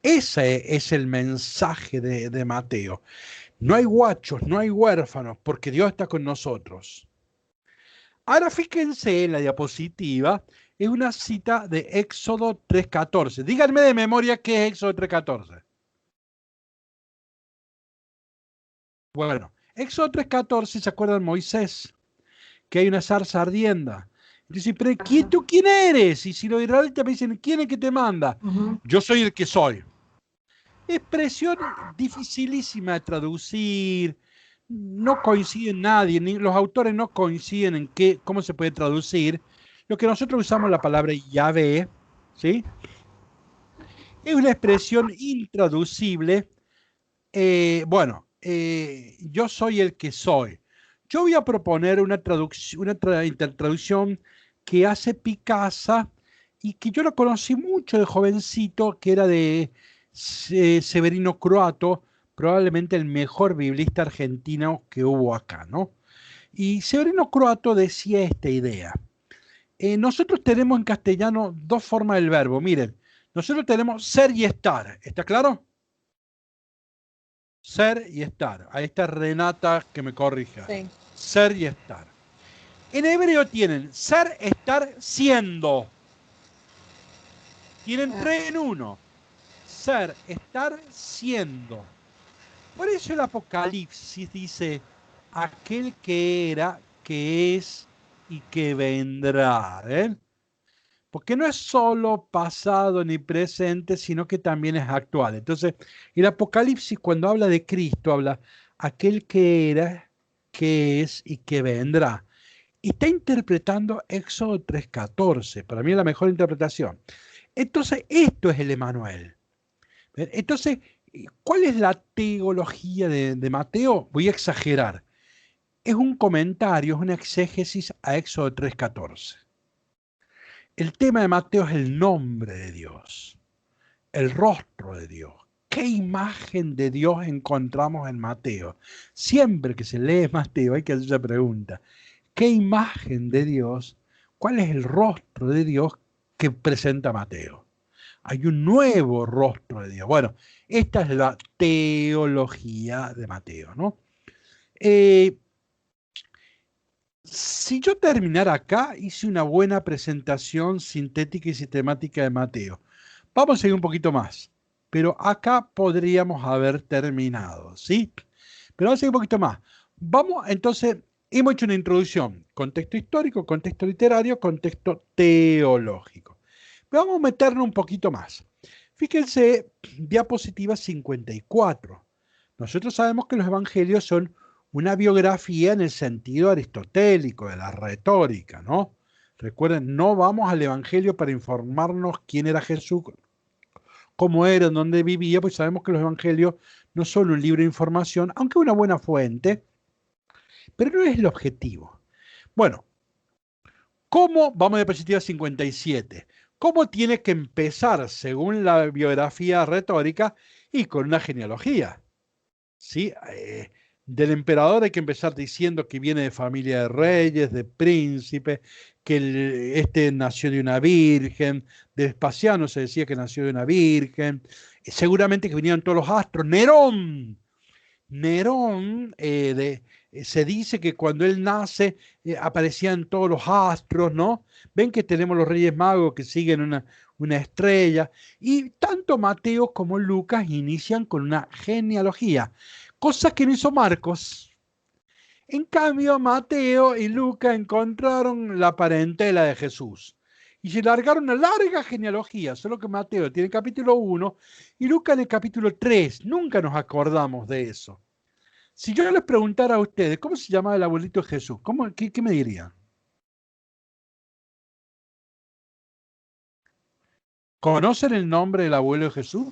Speaker 7: Ese es el mensaje de Mateo. No hay guachos, no hay huérfanos, porque Dios está con nosotros. Ahora fíjense en la diapositiva, es una cita de Éxodo 3:14. Díganme de memoria qué es Éxodo 3:14. Bueno, Éxodo 3:14, ¿se acuerdan de Moisés? Que hay una zarza ardienda. Dice, pero ¿tú quién eres? Y si los israelitas me dicen, ¿quién es que te manda? Yo soy el que soy. Expresión dificilísima de traducir, no coincide en nadie, ni los autores no coinciden en cómo se puede traducir. Lo que nosotros usamos la palabra Yahvé, ¿sí? Es una expresión intraducible. Bueno, yo soy el que soy. Yo voy a proponer una intertraducción que hace Picasa y que yo lo conocí mucho de jovencito, que era de Severino Croato, probablemente el mejor biblista argentino que hubo acá, ¿no? Y Severino Croato decía esta idea. Nosotros tenemos en castellano dos formas del verbo. Miren, nosotros tenemos ser y estar. ¿Está claro? Ser y estar. Ahí está Renata que me corrija. Sí. Ser y estar. En hebreo tienen ser, estar, siendo. Tienen tres en uno. Ser, estar, siendo. Por eso el Apocalipsis dice aquel que era, que es y que vendrá. Porque no es solo pasado ni presente, sino que también es actual. Entonces, el Apocalipsis cuando habla de Cristo, habla aquel que era, que es y que vendrá. Y está interpretando Éxodo 3:14. Para mí es la mejor interpretación. Entonces, esto es el Emmanuel. Entonces, ¿cuál es la teología de Mateo? Voy a exagerar. Es un comentario, es una exégesis a Éxodo 3:14. El tema de Mateo es el nombre de Dios, el rostro de Dios. ¿Qué imagen de Dios encontramos en Mateo? Siempre que se lee Mateo hay que hacer esa pregunta. ¿Qué imagen de Dios? ¿Cuál es el rostro de Dios que presenta Mateo? Hay un nuevo rostro de Dios. Bueno, esta es la teología de Mateo, ¿no? Si yo terminara acá, hice una buena presentación sintética y sistemática de Mateo. Vamos a seguir un poquito más, pero acá podríamos haber terminado, ¿sí? Pero vamos a seguir un poquito más. Vamos, entonces, hemos hecho una introducción, contexto histórico, contexto literario, contexto teológico. Pero vamos a meternos un poquito más. Fíjense, diapositiva 54. Nosotros sabemos que los evangelios son una biografía en el sentido aristotélico de la retórica, ¿no? Recuerden, no vamos al Evangelio para informarnos quién era Jesús, cómo era, dónde vivía, pues sabemos que los Evangelios no son un libro de información, aunque una buena fuente, pero no es el objetivo. Bueno, ¿cómo? Vamos a diapositiva 57. ¿Cómo tiene que empezar según la biografía retórica y con una genealogía? ¿Sí? Del emperador hay que empezar diciendo que viene de familia de reyes, de príncipes, que este nació de una virgen, de Vespasiano se decía que nació de una virgen, seguramente que venían todos los astros. Nerón se dice que cuando él nace aparecían todos los astros, ¿no? Ven que tenemos los Reyes Magos que siguen una estrella, y tanto Mateo como Lucas inician con una genealogía. Cosas que no hizo Marcos. En cambio, Mateo y Lucas encontraron la parentela de Jesús. Y se largaron una larga genealogía, solo que Mateo tiene el capítulo 1 y Lucas en el capítulo 3. Nunca nos acordamos de eso. Si yo les preguntara a ustedes, ¿cómo se llamaba el abuelito de Jesús? ¿Qué me dirían? ¿Conocen el nombre del abuelo de Jesús?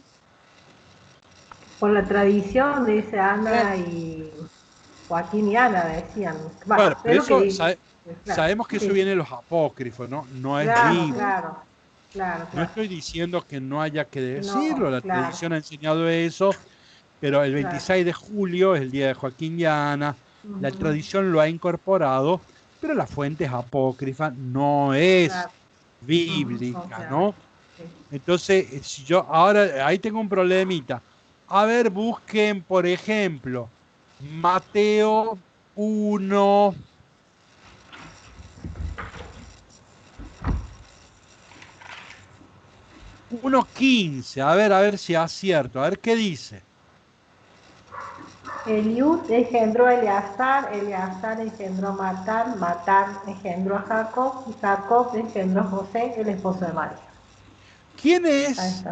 Speaker 9: Por la tradición, dice Ana y Joaquín y Ana, decían.
Speaker 7: Bueno, pero eso sabemos que eso viene de los apócrifos, ¿no? No es libro.
Speaker 9: Claro.
Speaker 7: No estoy diciendo que no haya que decirlo, la tradición ha enseñado eso, pero el 26 de julio es el día de Joaquín y Ana, la tradición lo ha incorporado, pero la fuente es apócrifa, no es bíblica, ¿no? Entonces, si yo ahora ahí tengo un problemita. A ver, busquen, por ejemplo, Mateo 1. .15, a ver si acierto, a ver qué dice.
Speaker 9: Eliud engendró a Eleazar, Eleazar engendró a Matán, Matán engendró a Jacob, y Jacob engendró a José, el esposo de María.
Speaker 7: ¿Quién es?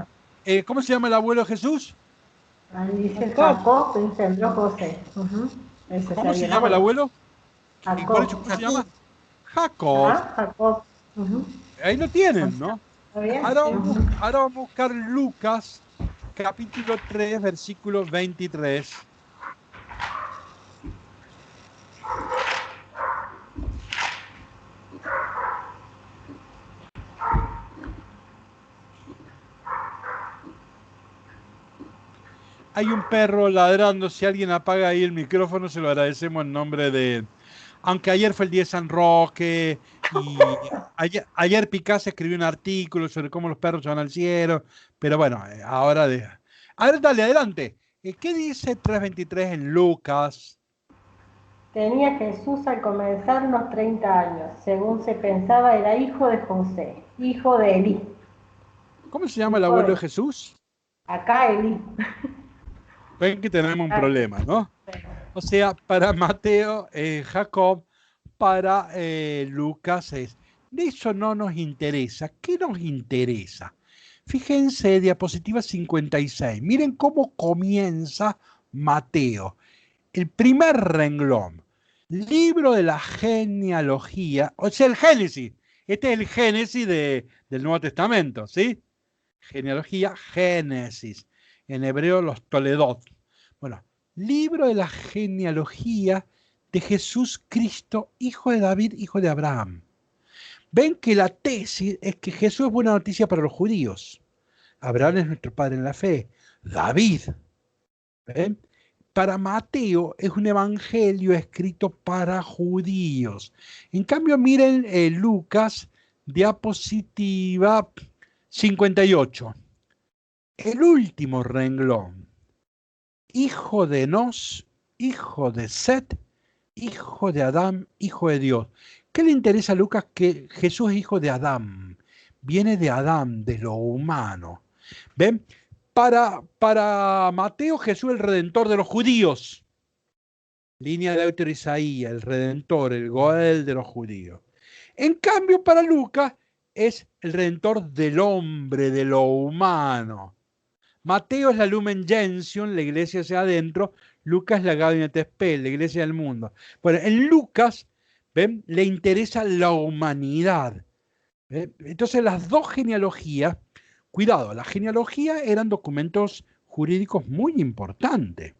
Speaker 7: ¿Cómo se llama el abuelo de Jesús?
Speaker 9: Ahí dice Jacob engendró a José.
Speaker 7: ¿Cómo se llama el abuelo?
Speaker 9: Jacob.
Speaker 7: ¿Cómo se llama? Jacob.
Speaker 9: Jacob.
Speaker 7: Ahí lo tienen, ¿no? Ahora vamos a buscar Lucas, capítulo 3, versículo 23. hay un perro ladrando. Si alguien apaga ahí el micrófono, se lo agradecemos en nombre de... Aunque ayer fue el día de San Roque y ayer Picasso escribió un artículo sobre cómo los perros se van al cielo, pero bueno, ahora... A ver, dale, adelante. ¿Qué dice 3:23 en Lucas?
Speaker 9: Tenía Jesús al comenzar unos 30 años. Según se pensaba, era hijo de José, hijo de Elí.
Speaker 7: ¿Cómo se llama el abuelo de Jesús?
Speaker 9: Acá Elí.
Speaker 7: Ven que tenemos un problema, ¿no? O sea, para Mateo, Jacob, para Lucas es. De eso no nos interesa. ¿Qué nos interesa? Fíjense, diapositiva 56. Miren cómo comienza Mateo. El primer renglón. Libro de la genealogía, o sea, el Génesis. Este es el Génesis del Nuevo Testamento, ¿sí? Genealogía, Génesis. En hebreo, los Toledot. Bueno, libro de la genealogía de Jesús Cristo, hijo de David, hijo de Abraham. Ven que la tesis es que Jesús es buena noticia para los judíos. Abraham es nuestro padre en la fe. David. ¿Ven? Para Mateo es un evangelio escrito para judíos. En cambio, miren Lucas, diapositiva 58. El último renglón. Hijo de Enos, hijo de Set, hijo de Adán, hijo de Dios. ¿Qué le interesa a Lucas? Que Jesús es hijo de Adán. Viene de Adán, de lo humano. ¿Ven? Para Mateo, Jesús es el redentor de los judíos. Línea de autor Isaías, el redentor, el Goel de los judíos. En cambio, para Lucas es el redentor del hombre, de lo humano. Mateo es la Lumen Gentium, la iglesia hacia adentro. Lucas es la Gaudium et Spes, la iglesia del mundo. Bueno, en Lucas, ¿ven? Le interesa la humanidad. ¿Ven? Entonces las dos genealogías, cuidado, las genealogías eran documentos jurídicos muy importantes.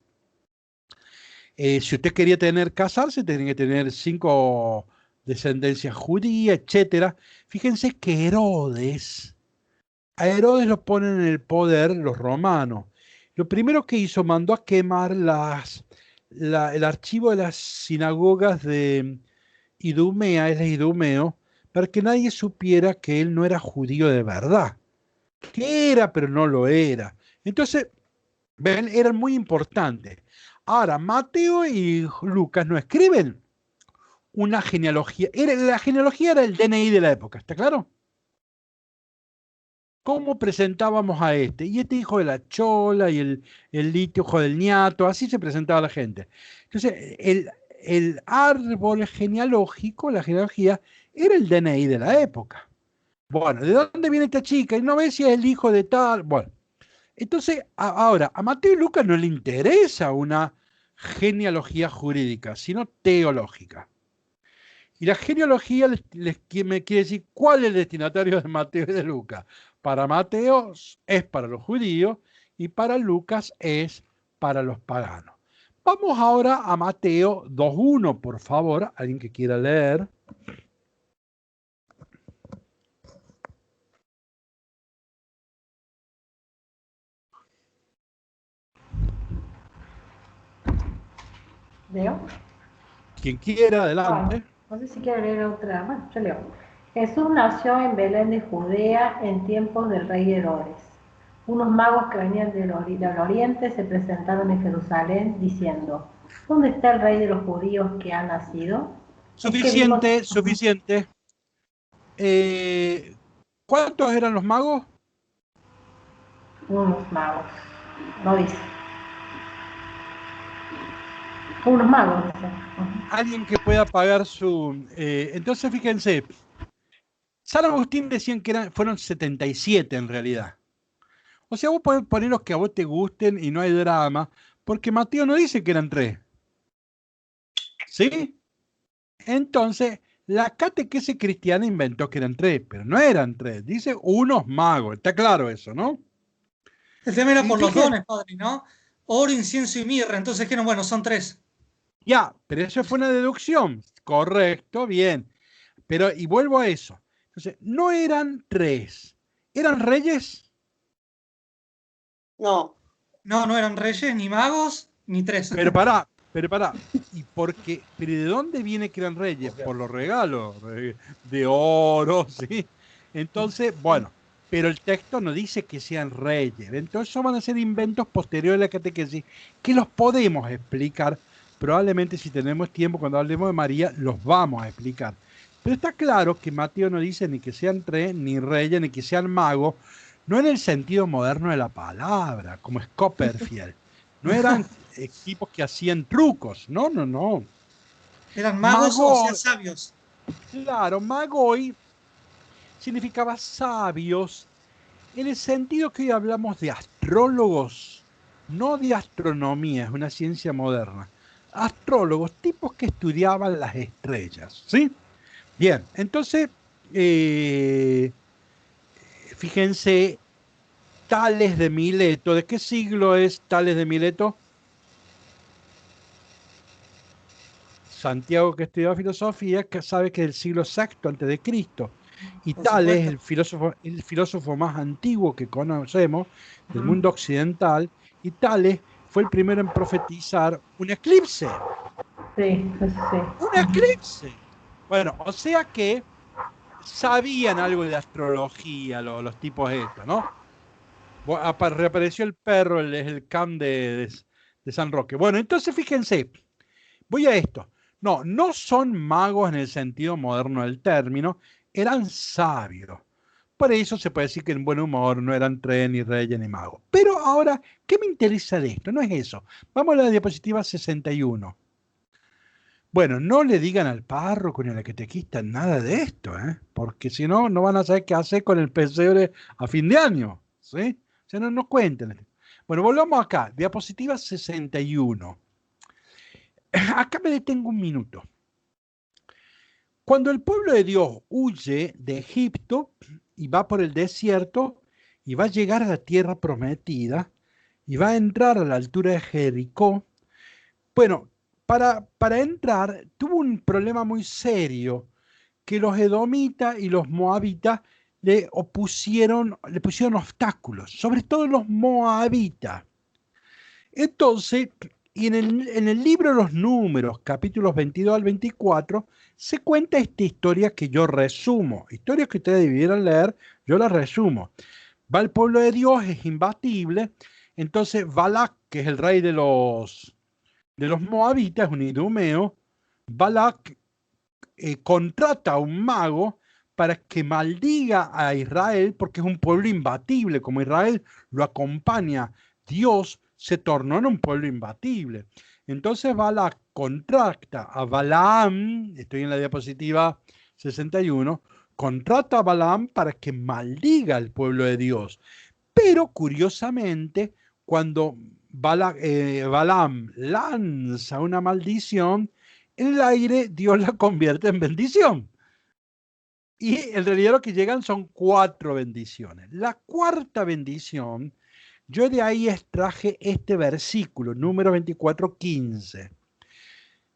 Speaker 7: Si usted quería casarse, tenía que tener 5 descendencias judías, etc. Fíjense que a Herodes lo ponen en el poder los romanos. Lo primero que hizo, mandó a quemar el archivo de las sinagogas de Idumea, es de Idumeo, para que nadie supiera que él no era judío de verdad. Que era, pero no lo era. Entonces, ven, eran muy importantes. Ahora, Mateo y Lucas no escriben una genealogía. La genealogía era el DNI de la época, ¿está claro? ¿Cómo presentábamos a este? Y este hijo de la chola y el litio hijo del ñato, así se presentaba la gente. Entonces, el árbol genealógico, la genealogía, era el DNI de la época. Bueno, ¿de dónde viene esta chica? Y no ve si es el hijo de tal. Bueno, entonces, ahora, a Mateo y Lucas no le interesa una genealogía jurídica, sino teológica. Y la genealogía me quiere decir cuál es el destinatario de Mateo y de Lucas. Para Mateo es para los judíos y para Lucas es para los paganos. Vamos ahora a Mateo 2:1, por favor, alguien que quiera leer.
Speaker 9: ¿Leo?
Speaker 7: Quien quiera, adelante.
Speaker 9: Bueno, no sé si quiero leer otra. Bueno, yo leo. Jesús nació en Belén de Judea en tiempos del rey Herodes. Unos magos que venían del oriente se presentaron en Jerusalén diciendo: ¿dónde está el rey de los judíos que ha nacido?
Speaker 7: Suficiente, suficiente. ¿Cuántos eran los magos?
Speaker 9: Unos magos. No dice. Unos magos.
Speaker 7: Alguien que pueda pagar su... entonces, fíjense. San Agustín decían que fueron 77 en realidad. O sea, vos podés poner los que a vos te gusten y no hay drama, porque Mateo no dice que eran 3. ¿Sí? Entonces, la catequesis cristiana inventó que eran 3, pero no eran 3. Dice unos magos. Está claro eso, ¿no?
Speaker 5: El tema era por los dones, padre, ¿no? Oro, incienso y mirra. Entonces, ¿qué no? Bueno, son 3.
Speaker 7: Ya, pero eso fue una deducción. Correcto, bien. Pero, y vuelvo a eso. Entonces, no eran 3. ¿Eran reyes?
Speaker 4: No.
Speaker 5: No, no eran reyes, ni magos, ni tres.
Speaker 7: Pero pará. ¿Pero de dónde viene que eran reyes? Por los regalos de oro, ¿sí? Entonces, bueno, pero el texto no dice que sean reyes. Entonces, eso van a ser inventos posteriores a la catequesis que los podemos explicar. Probablemente, si tenemos tiempo, cuando hablemos de María, los vamos a explicar. Pero está claro que Mateo no dice ni que sean ni reyes, ni que sean magos, no en el sentido moderno de la palabra, como es Copperfield. No eran equipos que hacían trucos, no.
Speaker 5: Eran magos, o sea, sabios.
Speaker 7: Claro, magoi significaba sabios, en el sentido que hoy hablamos de astrólogos, no de astronomía, es una ciencia moderna. Astrólogos, tipos que estudiaban las estrellas, ¿sí? Bien, entonces, fíjense, Tales de Mileto. ¿De qué siglo es Tales de Mileto? Santiago, que estudiaba filosofía, que sabe que es del siglo VI antes de Cristo. Y Tales es el filósofo más antiguo que conocemos del mundo occidental. Y Tales fue el primero en profetizar un eclipse.
Speaker 9: Sí.
Speaker 7: Un eclipse. Bueno, o sea que sabían algo de astrología los tipos estos, ¿no? Reapareció el perro, el can de San Roque. Bueno, entonces fíjense, voy a esto. No son magos en el sentido moderno del término, eran sabios. Por eso se puede decir que en buen humor no eran ni reyes, ni magos. Pero ahora, ¿qué me interesa de esto? No es eso. Vamos a la diapositiva 61. Bueno, no le digan al párroco ni a la catequista nada de esto, porque si no, no van a saber qué hacer con el pesebre a fin de año, ¿sí? O sea, no nos cuenten. Bueno, volvamos acá, diapositiva 61. Acá me detengo un minuto. Cuando el pueblo de Dios huye de Egipto y va por el desierto y va a llegar a la tierra prometida y va a entrar a la altura de Jericó, bueno, para entrar tuvo un problema muy serio, que los edomitas y los moabitas le pusieron obstáculos, sobre todo los moabitas. Entonces, y en el libro de los Números, capítulos 22 al 24, se cuenta esta historia que yo resumo. Historias que ustedes debieran leer, yo la resumo. Va el pueblo de Dios, es imbatible. Entonces, Balac, que es el rey de los moabitas, un idumeo, Balac contrata a un mago para que maldiga a Israel, porque es un pueblo imbatible. Como Israel lo acompaña Dios, se tornó en un pueblo imbatible. Entonces Balac contrata a Balaam, estoy en la diapositiva 61, contrata a Balaam para que maldiga al pueblo de Dios. Pero curiosamente, cuando Balaam lanza una maldición, en el aire Dios la convierte en bendición. Y en realidad lo que llegan son 4 bendiciones. La cuarta bendición, yo de ahí extraje este versículo, número 24:15.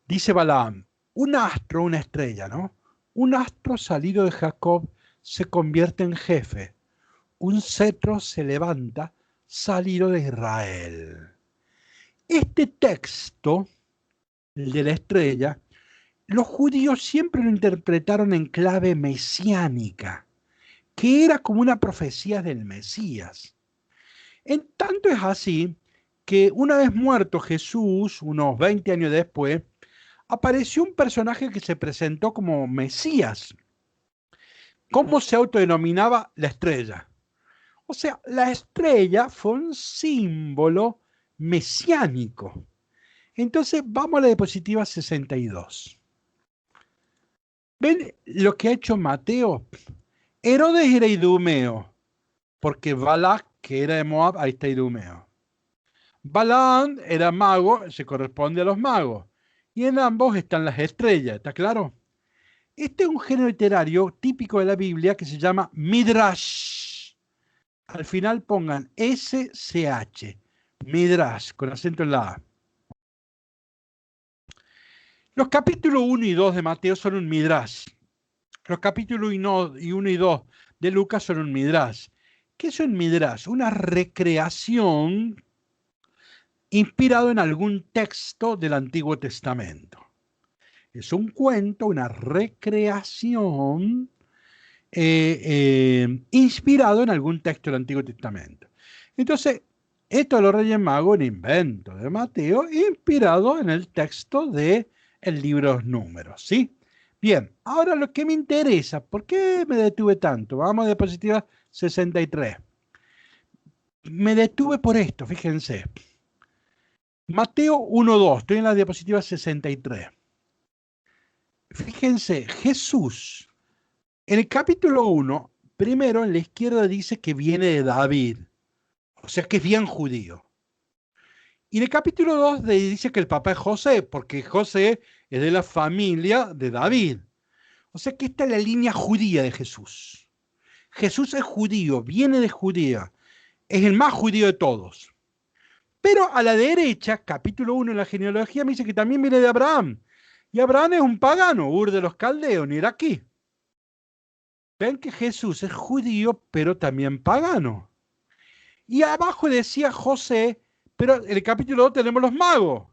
Speaker 7: Dice Balaam, un astro, una estrella, ¿no? Un astro salido de Jacob se convierte en jefe. Un cetro se levanta salido de Israel. Este texto, el de la estrella, los judíos siempre lo interpretaron en clave mesiánica, que era como una profecía del Mesías. En tanto es así que una vez muerto Jesús, unos 20 años después, apareció un personaje que se presentó como Mesías. ¿Cómo se autodenominaba? La estrella. O sea, la estrella fue un símbolo mesiánico. Entonces, vamos a la diapositiva 62. ¿Ven lo que ha hecho Mateo? Herodes era idumeo, porque Balac, que era de Moab, ahí está idumeo. Balaam era mago, se corresponde a los magos. Y en ambos están las estrellas, ¿está claro? Este es un género literario típico de la Biblia que se llama Midrash. Al final pongan SCH, Midrash, con acento en la A. Los capítulos 1 y 2 de Mateo son un Midrash. Los capítulos 1 y 2 de Lucas son un Midrash. ¿Qué es un Midrash? Una recreación inspirado en algún texto del Antiguo Testamento. Es un cuento, una recreación inspirado en algún texto del Antiguo Testamento. Entonces, esto de los Reyes Magos, un invento de Mateo, inspirado en el texto del libro de los Números, ¿sí? Bien, ahora lo que me interesa, ¿por qué me detuve tanto? Vamos a diapositiva 63. Me detuve por esto, fíjense. Mateo 1:2, estoy en la diapositiva 63. Fíjense, Jesús, en el capítulo 1, primero en la izquierda dice que viene de David, o sea que es bien judío. Y en el capítulo 2 dice que el papá es José, porque José es de la familia de David. O sea que esta es la línea judía de Jesús. Jesús es judío, viene de Judea, es el más judío de todos. Pero a la derecha, capítulo 1 en la genealogía, me dice que también viene de Abraham. Y Abraham es un pagano, Ur de los Caldeos, ni iraquí. Ven que Jesús es judío, pero también pagano. Y abajo decía José, pero en el capítulo 2 tenemos los magos.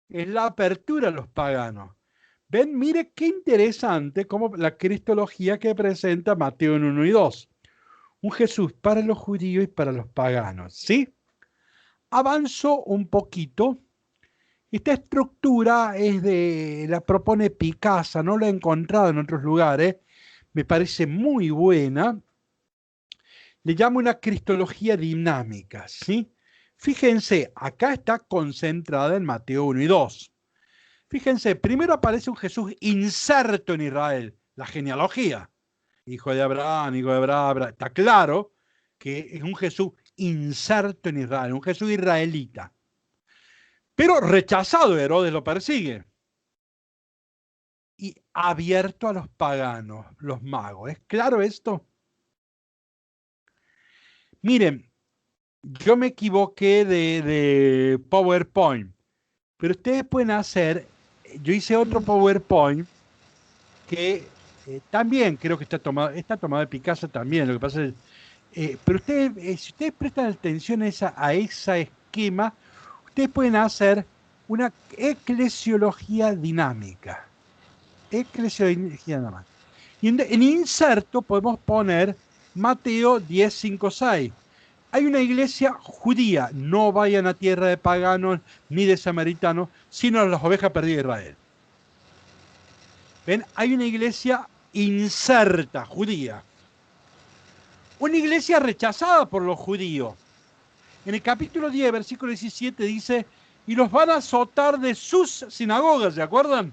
Speaker 7: Es la apertura a los paganos. Ven, mire qué interesante como la cristología que presenta Mateo en 1 y 2. Un Jesús para los judíos y para los paganos, ¿sí? Avanzó un poquito. Esta estructura la propone Picasa, no la he encontrado en otros lugares. Me parece muy buena. Le llamo una cristología dinámica, ¿sí? Fíjense, acá está concentrada en Mateo 1 y 2. Fíjense, primero aparece un Jesús inserto en Israel, la genealogía. Hijo de Abraham, hijo de Abraham. Está claro que es un Jesús inserto en Israel, un Jesús israelita. Pero rechazado, Herodes lo persigue. Y abierto a los paganos, los magos. ¿Es claro esto? Miren, yo me equivoqué de PowerPoint, pero ustedes pueden hacer, yo hice otro PowerPoint que también creo que está tomado de Picasso también, lo que pasa es, pero ustedes, si ustedes prestan atención a ese esquema, ustedes pueden hacer una eclesiología dinámica. Eclesiología dinámica. Y en inserto podemos poner Mateo 10:5-6. Hay una iglesia judía, no vayan a tierra de paganos ni de samaritanos, sino a las ovejas perdidas de Israel. ¿Ven? Hay una iglesia inserta, judía. Una iglesia rechazada por los judíos. En el capítulo 10, versículo 17 dice, y los van a azotar de sus sinagogas, ¿se acuerdan?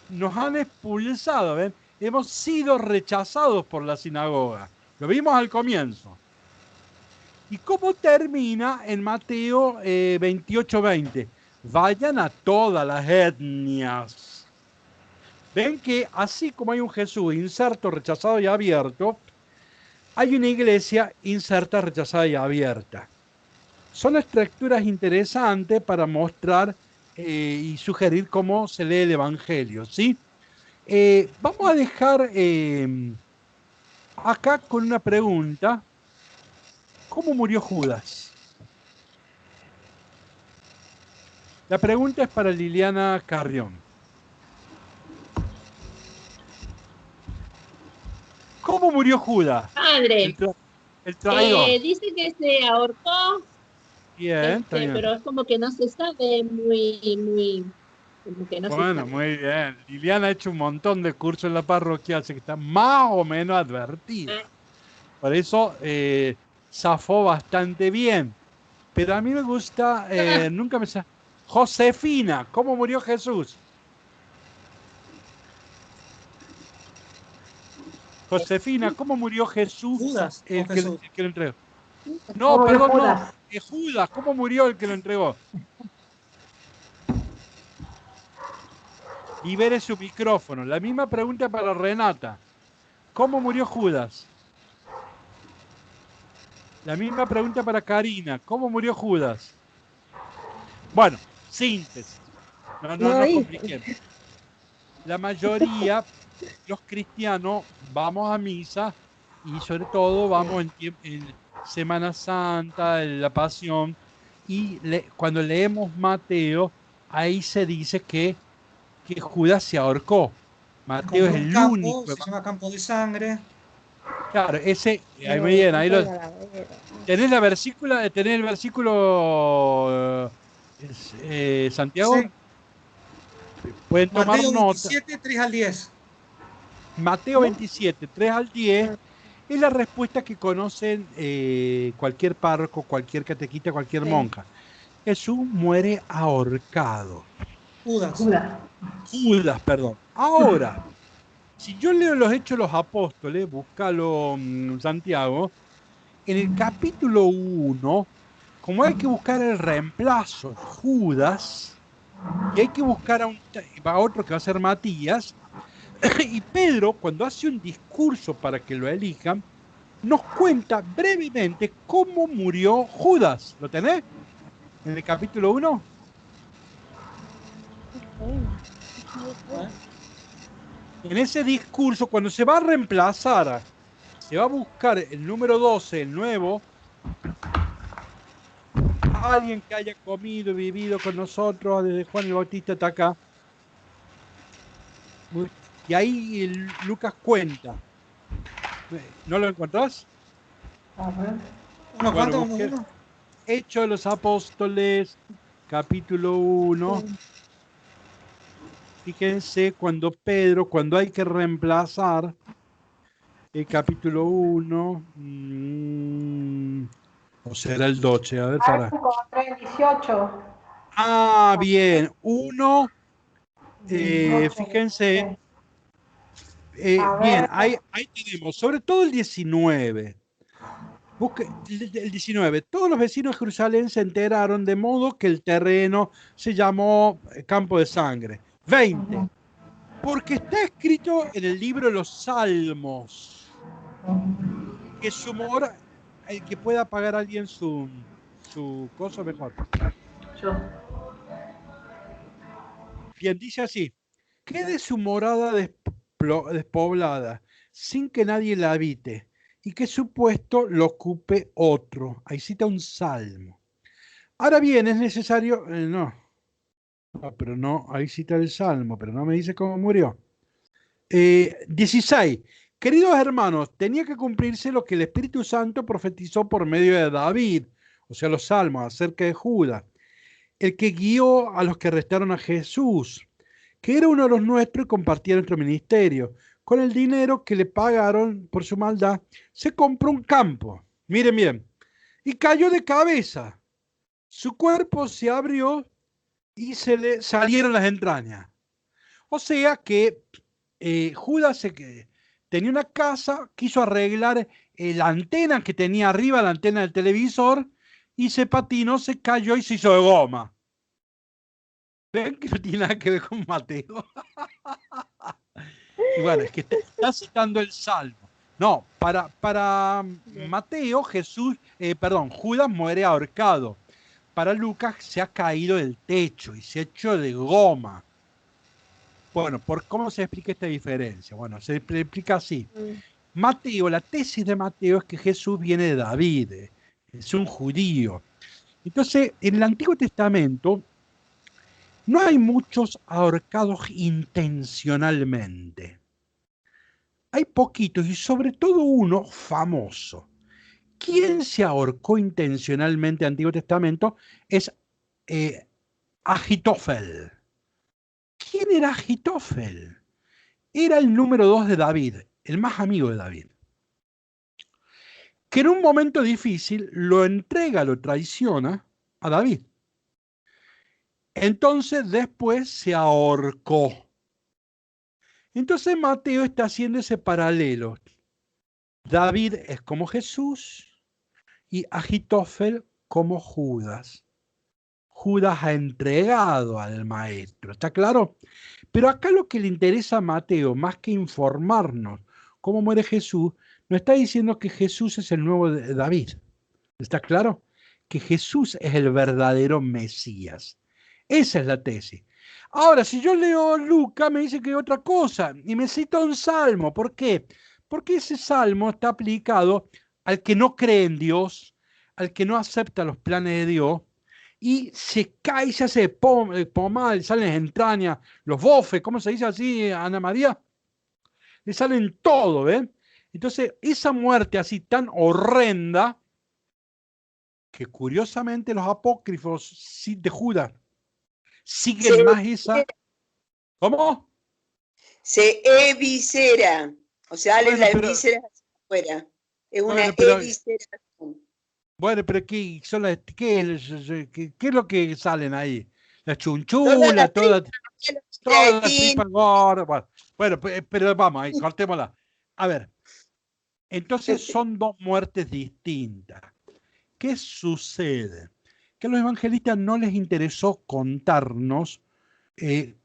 Speaker 7: Nos han expulsado, ¿ven? Hemos sido rechazados por la sinagoga. Lo vimos al comienzo. ¿Y cómo termina en Mateo 28:20? Vayan a todas las etnias. Ven que así como hay un Jesús inserto, rechazado y abierto, hay una iglesia inserta, rechazada y abierta. Son estructuras interesantes para mostrar y sugerir cómo se lee el Evangelio, ¿sí? Vamos a dejar acá con una pregunta. ¿Cómo murió Judas? La pregunta es para Liliana Carrión. ¿Cómo murió Judas?
Speaker 6: Padre,
Speaker 7: el traidor.
Speaker 6: Dice que se ahorcó.
Speaker 7: Bien, está bien.
Speaker 6: Pero es como que no se sabe muy como que no se sabe.
Speaker 7: Muy bien. Liliana ha hecho un montón de cursos en la parroquia, así que está más o menos advertida. Por eso zafó bastante bien. Pero a mí me gusta, nunca me sa... Josefina, ¿cómo murió Jesús? Josefina, ¿cómo murió Jesús?
Speaker 5: Judas,
Speaker 7: el que lo entregó. No, perdón, Judas. No. Judas, ¿cómo murió el que lo entregó? Libere su micrófono. La misma pregunta para Renata. ¿Cómo murió Judas? La misma pregunta para Karina. ¿Cómo murió Judas? Bueno, síntesis. No compliquemos. La mayoría, los cristianos, vamos a misa y sobre todo vamos en Semana Santa, en la Pasión, y cuando leemos Mateo, ahí se dice que Judas se ahorcó. Mateo es el único.
Speaker 5: Se llama campo de sangre.
Speaker 7: Claro, ese, ahí muy bien, ahí lo. ¿Tenés el versículo, Santiago?
Speaker 5: Sí.
Speaker 7: Pueden tomar
Speaker 5: Mateo
Speaker 7: nota.
Speaker 5: 27, 3 al 10.
Speaker 7: Mateo 27, 3 al 10, es la respuesta que conocen cualquier párroco, cualquier catequista, cualquier monja. Jesús muere ahorcado. Judas, perdón. Ahora, si yo leo los Hechos de los Apóstoles, búscalo, Santiago, en el capítulo 1, como hay que buscar el reemplazo, Judas, y hay que buscar a otro que va a ser Matías, y Pedro, cuando hace un discurso para que lo elijan, nos cuenta brevemente cómo murió Judas. ¿Lo tenés? En el capítulo 1. En ese discurso, cuando se va a reemplazar, se va a buscar el número 12, el nuevo, alguien que haya comido y vivido con nosotros desde Juan el Bautista hasta acá. Y ahí Lucas cuenta. ¿No lo encontrás?
Speaker 5: Uno.
Speaker 7: Hechos de los Apóstoles, capítulo 1. Fíjense cuando hay que reemplazar el capítulo 1. O será el 12. A ver, para.
Speaker 9: 18.
Speaker 7: Ah, bien. 1. Fíjense. Bien, ahí tenemos, sobre todo el 19. Busque el 19. Todos los vecinos de Jerusalén se enteraron, de modo que el terreno se llamó Campo de Sangre. 20. Porque está escrito en el libro de los Salmos que sumó, el que pueda pagar a alguien su cosa mejor.
Speaker 9: Yo.
Speaker 7: Bien, dice así: quede su morada despoblada, sin que nadie la habite, y que su puesto lo ocupe otro. Ahí cita un salmo. Ahora bien, es necesario... pero no, ahí cita el salmo, pero no me dice cómo murió. 16. Queridos hermanos, tenía que cumplirse lo que el Espíritu Santo profetizó por medio de David, o sea, los salmos, acerca de Judas, el que guió a los que arrestaron a Jesús, que era uno de los nuestros y compartía nuestro ministerio. Con el dinero que le pagaron por su maldad, se compró un campo. Miren bien. Y cayó de cabeza. Su cuerpo se abrió y se le salieron las entrañas. O sea que Judas tenía una casa, quiso arreglar la antena que tenía arriba, la antena del televisor, y se patinó, se cayó y se hizo de goma. ¿Ven que no tiene nada que ver con Mateo? Y bueno, es que está citando el Salmo. No, para Mateo, Judas muere ahorcado. Para Lucas se ha caído del techo y se ha hecho de goma. Bueno, ¿cómo se explica esta diferencia? Bueno, se explica así. Mateo, la tesis de Mateo es que Jesús viene de David, es un judío. Entonces, en el Antiguo Testamento no hay muchos ahorcados intencionalmente. Hay poquitos y sobre todo uno famoso. ¿Quién se ahorcó intencionalmente en el Antiguo Testamento? Es Agitofel. ¿Quién era Agitofel? Era el número 2 de David, el más amigo de David, que en un momento difícil lo traiciona a David. Entonces después se ahorcó. Entonces Mateo está haciendo ese paralelo. David es como Jesús y Agitofel como Judas. Judas ha entregado al maestro, ¿está claro? Pero acá lo que le interesa a Mateo, más que informarnos cómo muere Jesús, nos está diciendo que Jesús es el nuevo David. ¿Está claro? Que Jesús es el verdadero Mesías. Esa es la tesis. Ahora, si yo leo Lucas, me dice que hay otra cosa, y me cita un salmo. ¿Por qué? Porque ese salmo está aplicado al que no cree en Dios, al que no acepta los planes de Dios, y se cae, se hace pomada, le salen las entrañas, los bofes, ¿cómo se dice así, Ana María? Le salen todo, ¿ven? Entonces, esa muerte así tan horrenda, que curiosamente los apócrifos de Judas siguen más esa... ¿Cómo?
Speaker 4: Se eviscera, o sea, salen las vísceras afuera. Es una evisceración.
Speaker 7: Bueno, pero ¿qué es lo que salen ahí? La chunchula, todas las tripas gordas. Bueno, pero vamos, ahí, cortémosla. A ver, entonces son dos muertes distintas. ¿Qué sucede? Que a los evangelistas no les interesó contarnos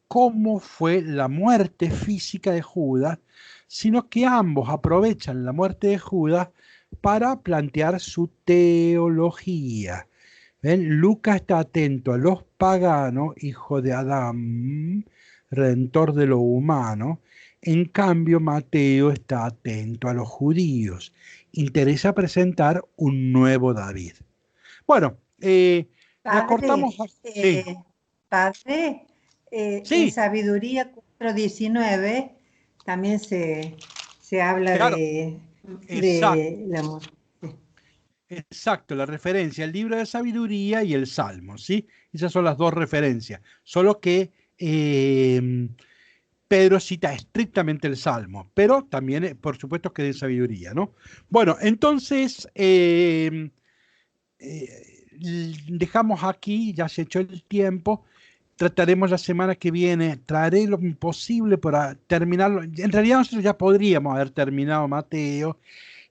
Speaker 7: cómo fue la muerte física de Judas, sino que ambos aprovechan la muerte de Judas para plantear su teología. ¿Ven? Lucas está atento a los paganos, hijo de Adán, redentor de lo humano. En cambio, Mateo está atento a los judíos. Interesa presentar un nuevo David. Bueno, la cortamos. Sí.
Speaker 8: Padre,
Speaker 7: Sí.
Speaker 8: en Sabiduría 4:19 también se habla
Speaker 7: Claro.
Speaker 8: de la muerte.
Speaker 7: Exacto, la referencia al libro de sabiduría y el Salmo, ¿sí? Esas son las dos referencias. Solo que Pedro cita estrictamente el Salmo, pero también, por supuesto, que de sabiduría, ¿no? Bueno, entonces dejamos aquí, ya se echó el tiempo. Trataremos la semana que viene, traeré lo imposible para terminarlo. En realidad nosotros ya podríamos haber terminado Mateo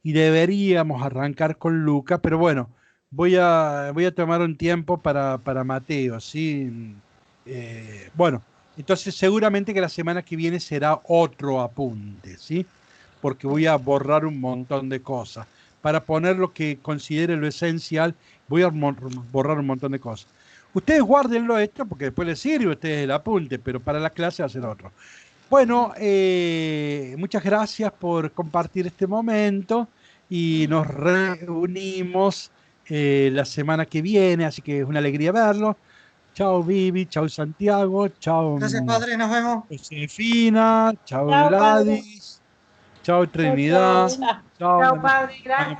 Speaker 7: y deberíamos arrancar con Lucas, pero bueno, voy a tomar un tiempo para Mateo, ¿sí? Bueno, entonces seguramente que la semana que viene será otro apunte, ¿sí? Porque voy a borrar un montón de cosas. Para poner lo que considere lo esencial, voy a borrar un montón de cosas. Ustedes guárdenlo esto porque después les sirve a ustedes el apunte, pero para la clase va a ser otro. Bueno, muchas gracias por compartir este momento y nos reunimos la semana que viene, así que es una alegría verlo. Chao Vivi, chao Santiago, chao.
Speaker 5: Gracias, padre, nos vemos.
Speaker 7: Josefina, chao Gladys, chao Trinidad,
Speaker 3: Chao, padre, gracias.